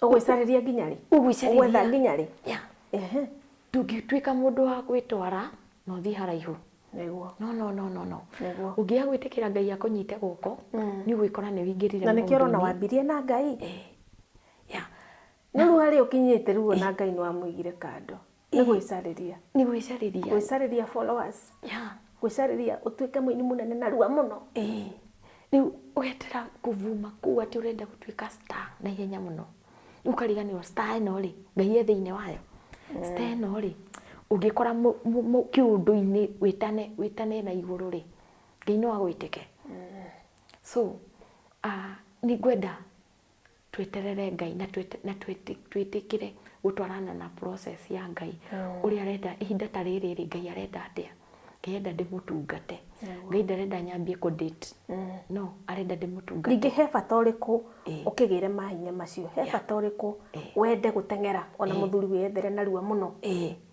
Ugwicariria nginya ri? Ugwetha nginya ri? Yeah. ndũngĩtuĩka mũndũ wa gwĩtwara na ũthiĩ haraihu. Nĩguo. No. Ũngĩaga gwĩtĩkĩra Ngai akũnyite gũkũ, nĩ ũgwĩkora nĩ wĩingĩrire na nĩkĩo ũrona wambirie na Ngai. No rĩu harĩa ũkinyĩte rĩu na Ngai nĩ wamũigire kando. Nĩ gwĩcarĩria. Nĩ gwĩcarĩria. Gwĩcarĩria followers. Gwĩcarĩria ũtuĩke mũini mũnene na rua mũno. Rĩu ũgetera kũvuma kũu atĩ ũrenda gũtuĩka star na ihenya mũno. Rĩu ũkariganĩrwo star ĩno rĩ, Ngai e thĩinĩ wayo. Star ĩno rĩ, ũngĩkora kĩũndũ-inĩ wĩtane na igũrũ rĩ, Ngai no agwĩtĩke. So, nĩ ngwenda tweterere Ngai na twĩtĩkĩre gũtwarana na process ya Ngai. Ũrĩa arenda ihinda ta rĩrĩ rĩ, Ngai arenda atĩa? Ngai arenda ndĩmũtungate. Ngai ndarenda nyambie kũ-date. No, arenda ndĩmũtungate. Ningĩ he bata ũrĩkũ ũkĩgĩre mahinya macio? He bata ũrĩkũ wende gũteng'era ona mũthuri wĩyethere na rua mũno?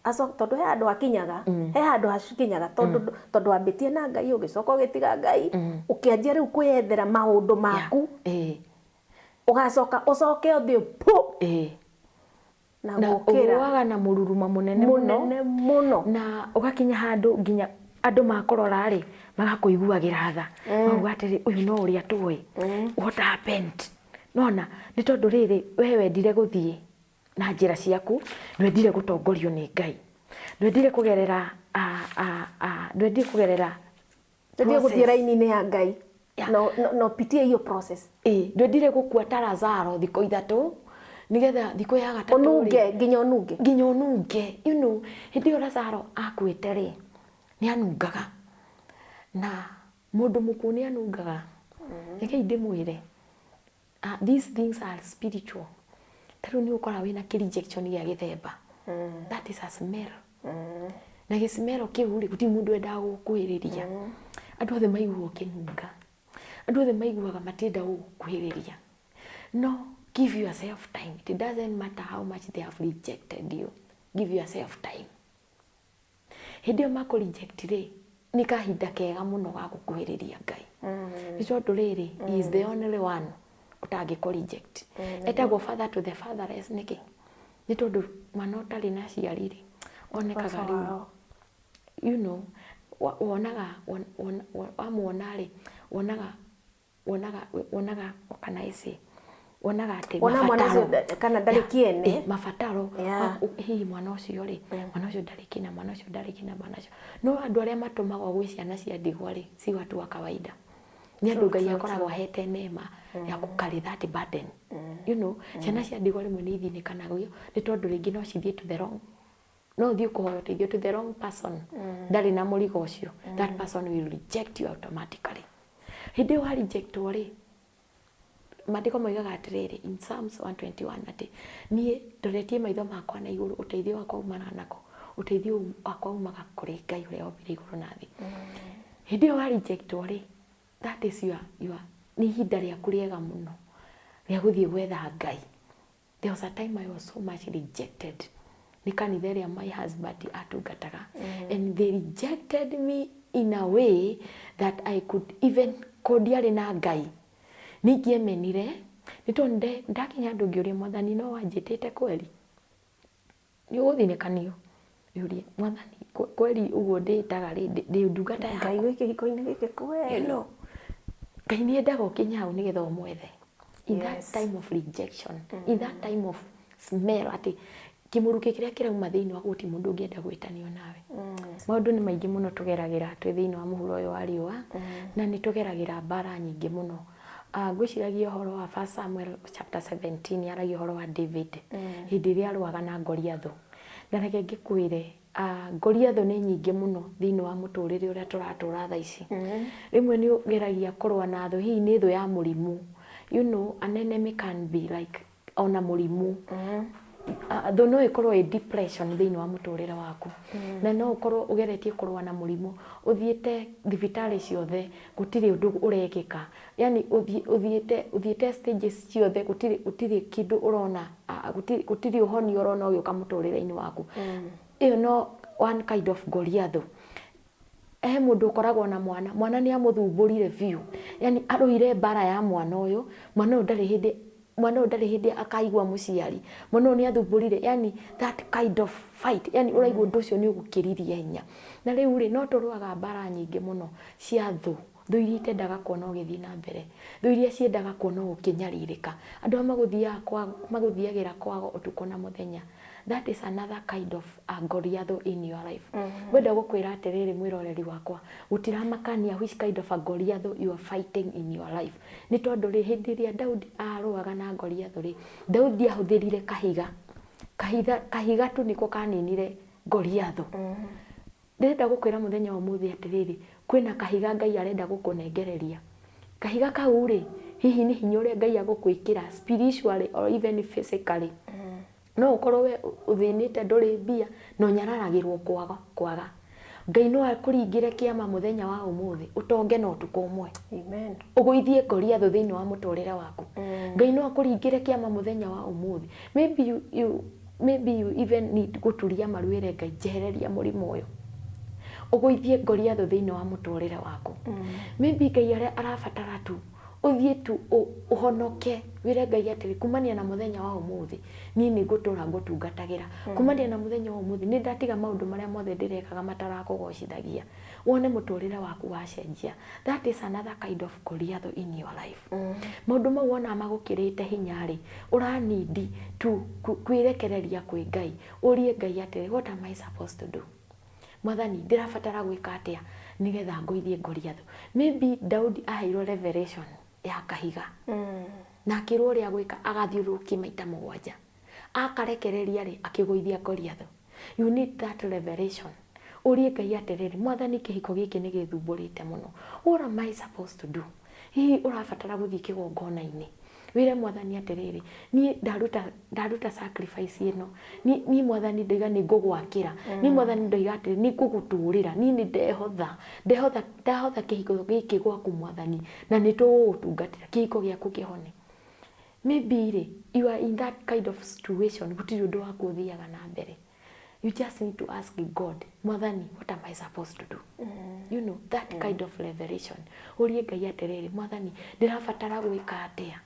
Tondũ he handũ hakinyaga, he handũ hakinyaga tondũ wambĩtie na Ngai ũgĩcoka ũgĩtiga Ngai, ũkĩanjia rĩu kwĩyethera maũndũ maku, ũgacoka ũcoke ũthiĩ na ũgũaga na mũruruma mũnene mũno na ũgakinya handũ nginya andũ makũrora rĩ magakũiguagĩra tha. Mauga atĩrĩ ũyũ no ũrĩa tũĩ. What happened? Nona nĩ tondũ rĩrĩ we wendire gũthiĩ na njĩra ciaku, ndwendire gũtongorio nĩ Ngai. Ndwendire kũgerera ndwendire gũthiĩ raini-inĩ ya Ngai. No pitie hiyo process. Ndwendire gũkua ta Lazaro thikũ ithatũ nigetha thikũ ya gatatũ ununge nginya ununge. You know, hĩndĩ ĩyo Lazaro akuĩte rĩ, nĩ anungaga. Na mũndũ mũkuũ nĩ anungaga. Rekei ndĩmwĩre, these things are spiritual. Tarĩu nĩ ũkora wĩna rejection gĩa gĩthemba. That is a smell. Na gĩsmell kĩu rĩ, gũtirĩ mũndũ wendaga gũkuhĩrĩria. Andũ othe maiguaga ũkĩnunga. Andũ othe maiguaga matienda gũkuhĩrĩria. No, give yourself time. It doesn't matter how much they have rejected you. Give yourself time. Hĩndĩ ĩyo makũ reject rĩ, nĩ kahinda kega mũno ga gũkuhĩrĩria Ngai. Nĩ tondũ rĩrĩ, he is the only one ũtangĩkũ reject. Etagwo father to the fatherless nĩkĩ? Nĩ tondũ mwana ũtarĩ na ciari rĩ, onekaga rĩu. You know, wamuona rĩ, wonaga kana ese wonaga atĩ mabataro kana ndarĩ kĩene mabataro hihi mwana ũcio rĩ, mwana ũcio ndarĩ kĩna, mwana ũcio no andũ arĩa matũmagwo gwĩ ciana cia ndigwa rĩ, si watu wa kawaida. Nĩ andũ Ngai akoragwo ahete neema ya gũcarry that burden. You know, ciana cia ndigwa rĩmwe nĩ ithinĩkanagio nĩ tondũ rĩngĩ no cithiĩ to the wrong, no thiĩ kũhoya ũteithio to the wrong person. Ndarĩ na mũrigo ũcio, that person will reject you automatically. Hĩndĩ ĩyo wa rejectwo rĩ, Maandĩko moigaga atĩrĩrĩ, in Psalms 121 atĩ niĩ ndoretie maitho makwa na igũrũ, ũteithio wakwa umana nako, ũteithio wakwa umaga kũrĩ Ngai ũrĩa wombire igũrũ na thĩ. Hĩndĩ ĩyo wa rejectwo rĩ, that is your nĩ ihinda rĩaku rĩega mũno rĩa gũthiĩ gwetha Ngai. There was a time I was so much rejected. Nĩ kanitha ĩrĩa my husband atungataga, and they rejected me in a way that I could even kũndiarĩ na Ngai. Ningĩemenire nĩ tondũ ndakinya andũ ngĩũria Mwathani no wanjĩtĩte kweli? Nĩ ũgũthinĩkanio yũria Mwathani kweli ũguo ndĩtaga ndĩ ndungata yaku? Ngai wĩ kĩhiko-inĩ gĩkĩ kweli? No, Ngai nĩ endaga ũkinye hau nĩgetha ũmwethe. In that time of rejection, in that time of smell, atĩ kĩmũrukĩ kĩrĩa kĩrauma thĩinĩ wa gũtirĩ mũndũ ũngĩenda gwĩtanio nawe. Maũndũ nĩ maingĩ mũno tũgeragĩra twĩ thĩinĩ wa mũhuro ũyũ wa riũa, na nĩ tũgeragĩra mbara nyingĩ mũno. Ngwĩciragia ũhoro wa 1 Samuel chapter 17 yaragia ũhoro wa David hĩndĩ ĩrĩa arũaga na Goliath. Na reke ngĩkwĩre, Goliath nĩ nyingĩ mũno thĩinĩ wa mũtũrĩre ũrĩa tũratũra thaa ici. Rĩmwe nĩ ũgeragia kũrũa na thũ, hihi nĩ thũ ya mũrimũ. You know, an enemy can be like ona mũrimũ. Thũ no ĩkorwo ĩ depression thĩinĩ wa mũtũrĩre waku. Na no ũkorwo ũgeretie kũrũa na mũrimũ, ũthiĩte thibitarĩ ciothe gũtirĩ ũndũ ũrekĩka. Yani ũthiĩte stages ciothe gũtirĩ kĩndũ ũrona, gũtirĩ ũhoni ũrona ũgĩũka mũtũrĩre-inĩ waku. Ĩyo no one kind of Goliath. Mũndũ ũkoragwo na mwana nĩ amũthumbũrire biũ. Yani arũire mbara ya mwana ũyũ ndarĩ hĩndĩ mwana ndari hindi akaigwa muciari mwana ni athumburire yani that kind of fight yani uraigwa undu ucio ni ugukiriria hinya na riu ri no turwaga mbara nyingi muno cia thu iria itendaga kuona ugithii na mbere thu iria ciendaga kuona ukinyaririka andu maguthiagira kwago utuko na muthenya. That is another kind of Goliath in your life. Wenda gukwira atiriri mwiroreri wakwa gutiramakania which kind of a Goliath you are fighting in your life. Ni tondu ri hindi ria Daudi arwaga na Goliath ri Daudi ahuthirire kahiga tu niko kaninire Goliath. Ndenda gukwira muthenya wa muthi atiriri kwina kahiga Ngai arenda gukunengereria. Kahiga kau ri hihi ni hinya uria Ngai agukwikira spiritually or even physically. No ukorwo we uthinite nduri mbia no nyararagirwo kwaga Ngai no akuringire kiama muthenya wa umuthi utonge no tuko umwe. Amen. Uguithie Goliath thiini wa muturire waku. Ngai no akuringire kiama muthenya wa umuthi. Maybe you even need guturia maruire Ngai jehereria murimo uyu. Uguithie Goliath thiini wa muturire waku. Maybe Ngai arabatara tu uthie tu uhonoke wire Ngai atiri kumania na muthenya wa umuthi ni ngutura ngutungatagira kumania na muthenya wa umuthi ni ndatiga maundu maria mothe ndirekaga matarakugocithagia wone muturire waku wacenjia. That is another kind of Goliath in your life. Maundu mau wona magukirite hinyari uranidi tu kwirekereria kwi Ngai urie Ngai atiri what am I supposed to do? Mwathani ndirabatara gwika atia nigetha nguithie Goliath. Maybe Daudi aheirwo revelation ya kahiga na akirwo ria gwika agathiuruki maita mugwanja akarekereria ri akiguithia Goliath. You need that revelation. Urie Ngai atiriri Mwathani kihiko giki ni githumburite muno. What am I supposed to do? Hihi urabatara guthii kigongona-ini wire Mwathani atiriri ni ndaruta sacrifice ino ni Mwathani ndiga ni ngugwakira ni Mwathani ndiga atiri ni kuguturira ni ndehotha kihiko giki gwaku Mwathani na ni tugutungatira kihiko giaku kihone. Maybe you are in that kind of situation gutiri undu wa kuthiaga na mbere. You just need to ask God, Mwathani, what am I supposed to do? You know, that kind of revelation. Urie Ngai atiriri Mwathani ndirabatara gwika atia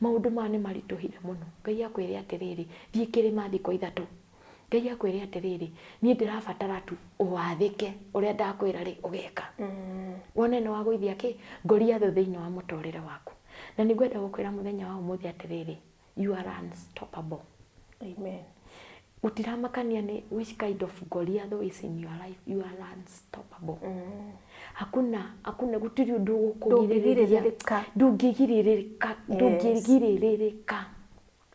maundu mane marituhire muno. Ngai akwire atiriri thii kirima thiko ithatu. Ngai akwire atiriri ni ndirabatara tu uwathike uria ndakwira ri ugeka. Wone no waguithia ki Goliath thiini wa muturire waku. Na ningwenda gukwira muthenya wa umuthi atiriri you are unstoppable. Amen. Utiramakania ni which kind of Goliath is in your life. You are unstoppable. Hakuna gutiri undu gukugiriririka ndungigiririka.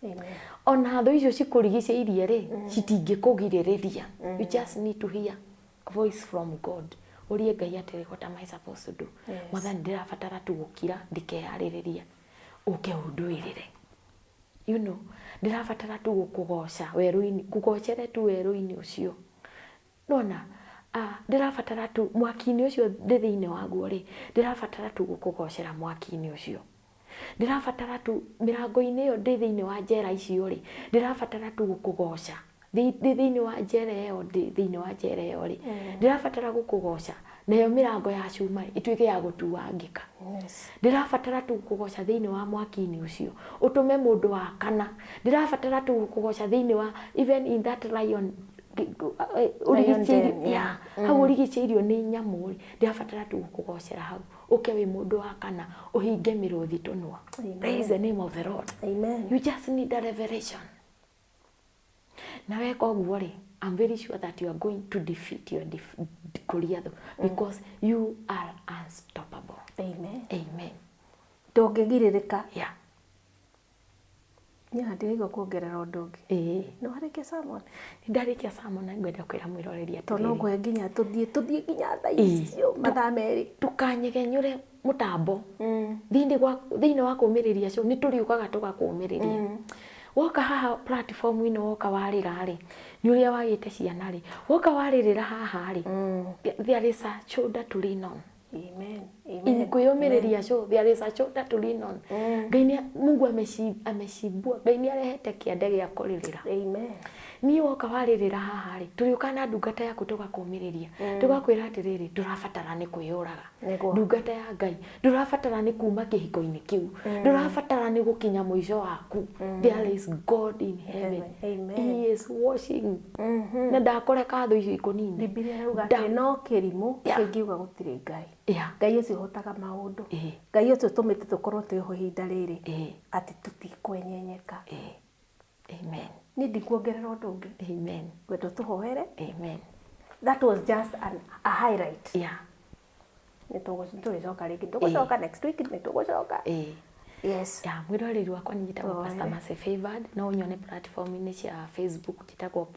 Amen. Ona tho icio cikurigiceirie ri citingikugiririria. You just need to hear a voice from God. Urie Ngai atiri what am I supposed to do? Mwathani ndirabatara tu gukira ndikeyaririria uke unduirire. You know, ndirabatara tu gukugoca weru-ini kugocere tu weru-ini ucio. Nona ndirabatara tu mwaki-ini ucio thiini waguo ri ndirabatara tu gukugocera mwaki-ini ucio. Ndirabatara tu mirango-ini iyo thiini wa njera icio ri ndirabatara tu gukugoca thiini wa njera iyo thiini wa njera iyo ri ndirabatara gukugoca nayo mirango ya cuma ituike ya gutuangika. Ndirabatara tu gukugoca thiini wa mwaki-ini ucio utume mundu wa kana. Ndirabatara tu gukugoca thiini wa even in that lion hau urigiceirio ni nyamu ndirabatara tu gukugocera hau uke wi mundu wa kana uhinge miruthi tunwa. Praise the name of the Lord. Amen. You just need a revelation. Na we koguo ri I'm very sure that you are going to defeat your Goliath because you are unstoppable. Amen. Amen. Ndungigiririka. Yeah. Nya ndirigwo kuongerera undu ungi. No harike sermon. Ndarikia sermon na ngwenda kwira mwiroreri atiri. Tono ngwe nginya tuthie nginya tha icio mathaa meri. Tukanyegenyure mutambo. Thiini wa kumiriria cio ni turiukaga tugakumiriria. Woka haha platform ino woka warira ri ni uria wagite ciana ri woka waririra haha ri there is a shoulder to lean on. Amen. In kuyumiriria cio there is a shoulder to lean on. Ngai ni Mungu ameshibua Ngai ni arehete kiande gia kuririra. Amen. ni woka waririra haha ri turiuka na ndungata yaku tugakumiriria tugakwira atiriri ndurabatara ni kwiyuraga ndungata ya Ngai ndurabatara ni kuma kihiko-ini kiu ndurabatara ni gukinya muico waku. There is God in heaven. He is watching. Na ndakoreka tho icio ikonini Biblia yuga no kirimu kingiuga gutire Ngai. Ngai ucio hotaga maundu. Ngai ucio tumite tukorwo twiho hinda riri ati tutikwenyenyeka. Amen. Ni ndikuongerera undu ungi. Amen. Gweto tuhoere. Amen. That was just a highlight. Nitugucoka ringi tugucoka next week nitugucoka. Yes. Mwiroreri wakwa njitagwo Pastor Mercy Favoured. No nyone platform-ini cia Facebook njitagwo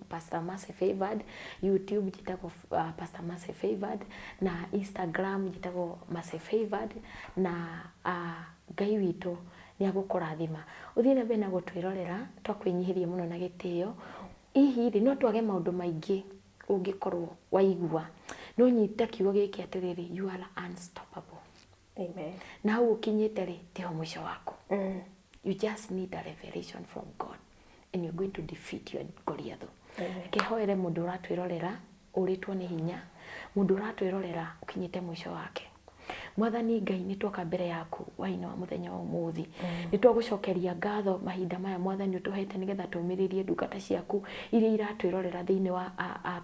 Pastor Mercy Favoured, YouTube njitagwo Pastor Mercy Favoured, na Instagram njitagwo Mercy Favoured, na Ngai witu ni agukurathima. Uthii na mbere na gutwirorera twakwinyihirie muno na gitio. Ihi ri no twage maundu maingi ungikorwo waigua. No nyita kiugo giki atiriri, you are unstoppable. Amen. Na ukinyite ri tio mwisho wako. You just need a revelation from God and you're going to defeat your Goliath. Kehoere mundu uratwirorera uritwo ni hinya, mundu uratwirorera ukinyite mwisho wake. Mwathani Ngai ni twoka mbere yaku waina wa muthenya wa umuthi ni twagucokeria ngatho mahinda maya Mwathani utuhete nigetha tumiririe ndungata ciaku iria iratwirorera thiini wa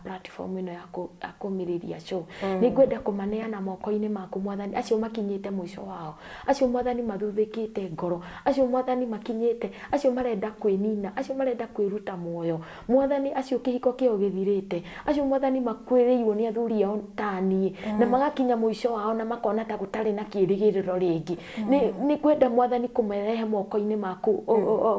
platform ino ya kumiriria show. Ni ngwenda kumaneana moko-ini maku Mwathani, acio makinyite mwisho wao, acio Mwathani mathuthikite ngoro, acio Mwathani makinyite, acio marenda kwinina, acio marenda kwiruta muoyo Mwathani, acio kihiko kio githirite, acio Mwathani makwiriirwo ni athuri ao tani na magakinya mwisho wao na makona ta gutari na kirigiriro ringi. Ni kwenda Mwathani kumerehe moko-ini maku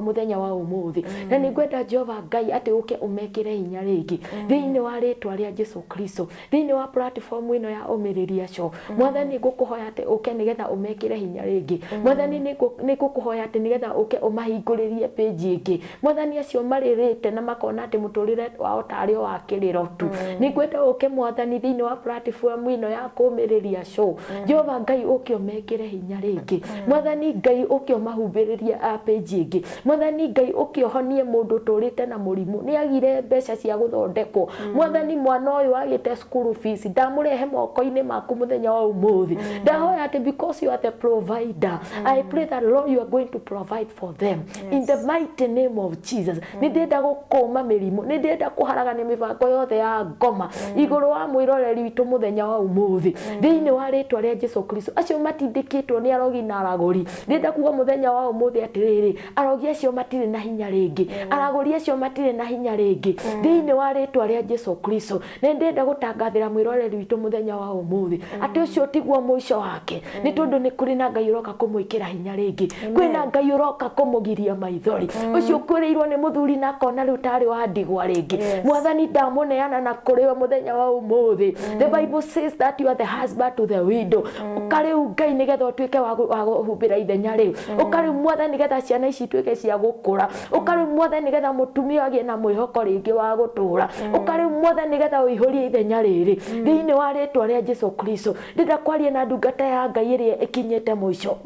muthenya wa umuthi, na ni kwenda Jehova Ngai ati uke umekire hinya ringi thiini wa ritwa ria Jesu Kristo, thiini wa platform ino ya Umiriria Show. Mwathani ngukuhoya ati uke nigetha umekire hinya ringi Mwathani, ni ngukuhoya ati nigetha uke umahinguririe page ingi Mwathani, acio maririte na makona ati muturire wao tari wa kiriro tu. Ni kwenda uke Mwathani thiini wa platform ino ya Umiriria Show. Jehova Ngai uke umekire hinya ringi Mwathani Ngai uke umahumbiririe page ingi Mwathani Ngai uke uhonie mundu turite na murimu ni agire mbeca cia guthondekwo Mwathani, mwana uyu agite school fees ndamurehe moko-ini maku muthenya wa umuthi. Ndahoya ati because you are the provider, I pray that Lord you are going to provide for them in the mighty name of Jesus. Ni ndenda gukoma mirimu, ni ndenda kuharagania mibango yothe ya ngoma iguru wa mwiroreri witu muthenya wa umuthi thiini wa ritwa ria Jesu Kristo. Acio matindikitwo ni arogi na araguri, ndenda kuga muthenya wa umuthi atiriri, arogi acio matire na hinya ringi, araguri acio matire na hinya ringi thiini wa ritwa ria Jesu Kristo. Ni ndenda gutangathira mwiroreri witu muthenya wa umuthi ati ucio tiguo mwisho wake, ni tondu ni kuri na Ngai uroka kumwikira hinya ringi, kwina Ngai uroka kumugiria maithori. Ucio kuriirwo ni muthuri na kona riu tari wa ndigwa ringi Mwathani ndamuneana na kuriwa muthenya wa umuthi. The Bible says that you are the husband to the widow. Ukariu Ngai nigetha utuike wa guhumbira ithenya riu, ukariu Mwathani nigetha ciana ici ituike cia gukura, ukariu Mwathani nigetha mutumia agie na mwihoko ringi wa gutura, ukariu Mwathani nigetha uihurie ithenya riri thiini wa ritwa ria Jesu Kristo. Ndenda kwaria na ndungata ya Ngai iria ikinyite mwisho.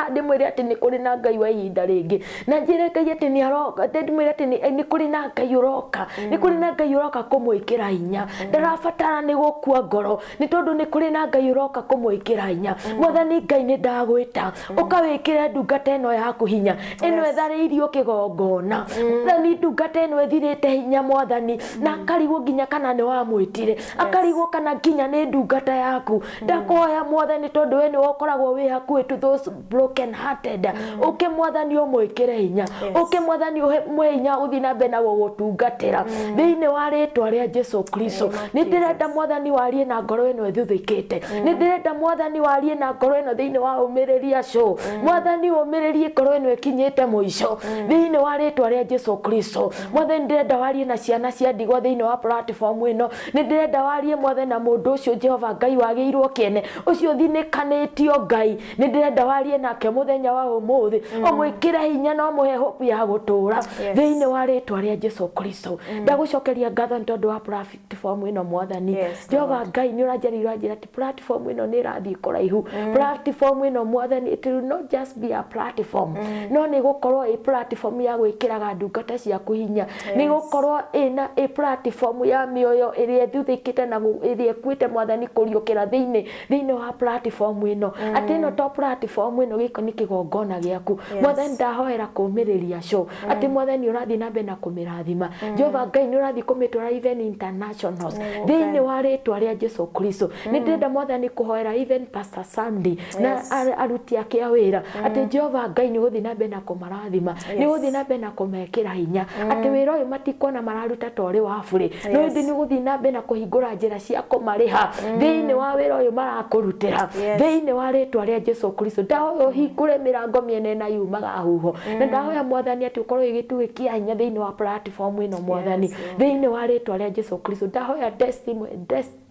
Andi mwire ati ni kuri na Ngai wa ihinda ringi, na njire Ngai ati ni aroka, ndi mwire ati ni kuri na Ngai uroka, ni kuri na Ngai uroka kumwikira hinya. Ndarabatara ni gukua ngoro, ni tondu ni kuri na Ngai uroka kumwikira hinya. Mwathani Ngai ni ndagwita ukawikire ndungata ino yaku hinya, ino ethariirio kigongona Mwathani, ndungata ino ethirite hinya Mwathani, na akarigwo nginya kana ni wamwitire, akarigwo kana nginya ni ndungata yaku. Ndakoya Mwathani tondu we ni wokoragwo wi hakuhi to those broken hearted, uke Mwathani umwikire hinya, uke Mwathani umwe hinya uthi na mbere na gutungatira thiini wa ritwa ria Jesu Kristo. Ni ndirenda Mwathani warie na ngoro ino ithuthikite, ni ndirenda Mwathani warie na ngoro ino thiini wa Umiriria Show. Mwathani umiririe ngoro ino ikinyite mwisho thiini wa ritwa ria Jesu Kristo. Mwathani ndirenda warie na ciana cia ndigwa thiini wa platform ino, ni ndirenda warie Mwathani na mundu ucio Jehova Ngai wagiirwo kiene ucio thinikanitio Ngai, ni ndirenda warie na nake muthenya wa umuthi omwikire hinya no muhe hope ya gutura thiini wa ritwa ria Jesu Kristo ndagucokeria ngatho ntondu wa platform ino mwathani Jehova Ngai ni uranjerirwa njira ti platform ino ni rathi kuraihu platform ino mwathani it will not just be a platform no ni gukorwo a platform ya gwikiraga ndungata cia kuhinya ni gukorwo ina a platform ya mioyo iria thuthikite na iria kwite mwathani kuriukira thiini wa platform ino ati no to platform ino giko ni kigongona giaku mwathani ndahoera kumiriria show ati mwathani urathi na mbere na kumirathima Jehova Ngai ni urathi kumitwara even international thiini wa ritwa ria Jesu Kristo ni ndenda mwathani kuhoera even Pastor Sandy na aruti ake a wira ati Jehova Ngai ni guthi na mbere na kumarathima ni guthi na mbere na kumekira hinya ati wira uyu matikona mararuta tori wa bure no ndi ni guthi na mbere na kuhingura njira cia kumariha thiini wa wira uyu marakurutira thiini wa ritwa ria Jesu Kristo ndahoya hingure mirango miene na yumaga huho na ndahoya mwathani ati ukorwo igituikia hinya thiini wa platform ino mwathani thiini wa ritwa ria Jesu Kristo ndahoya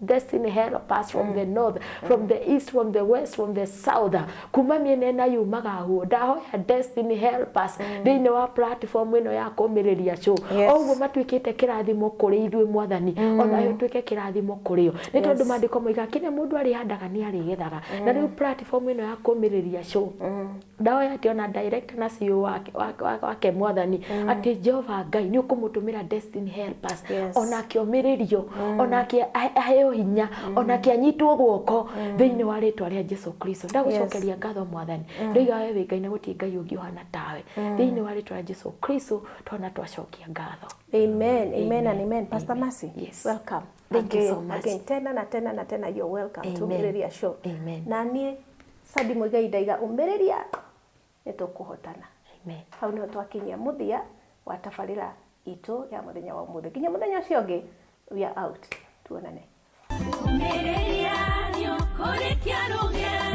destiny help us from the north from the east from the west from the south kuma miene na yumaga huho ndahoya destiny help us thiini wa platform ino ya kumiriria show oguo matuikite kirathimo kuri ithui mwathani ona yo tuike kirathimo kuri yo ni tondu mandiko moiga kine mundu ari handaga ni ari gethaga na riu platform ino ya kumiriria show ndahoya ati ona director na CEO wake mwathani ati Jehova Ngai ni ukumutumira destiny help us ona kiomiririo ona ki aheo hinya ona ki anyitwo guoko thiini wa ritwa ria Jesu Kristo ndagucokeria ngatho mwathani ndiga wewe Ngai na guti Ngai ungi uhana tawe thiini wa ritwa ria Jesu Kristo twana twacokia ngatho amen and amen. Pastor Mercy, welcome. Thank you so much. Again, tena you're welcome to Umiriria show. Amen. Na ni Sadi Muigai ndaiga Umiriria nitukuhotana. Amen. Hau niho twakinyia muthia wa tabarira itu ya muthenya wa umuthi. Kinya muthenya ucio ungi we are out. Tuonane. Umiriria ni ukuritia rugia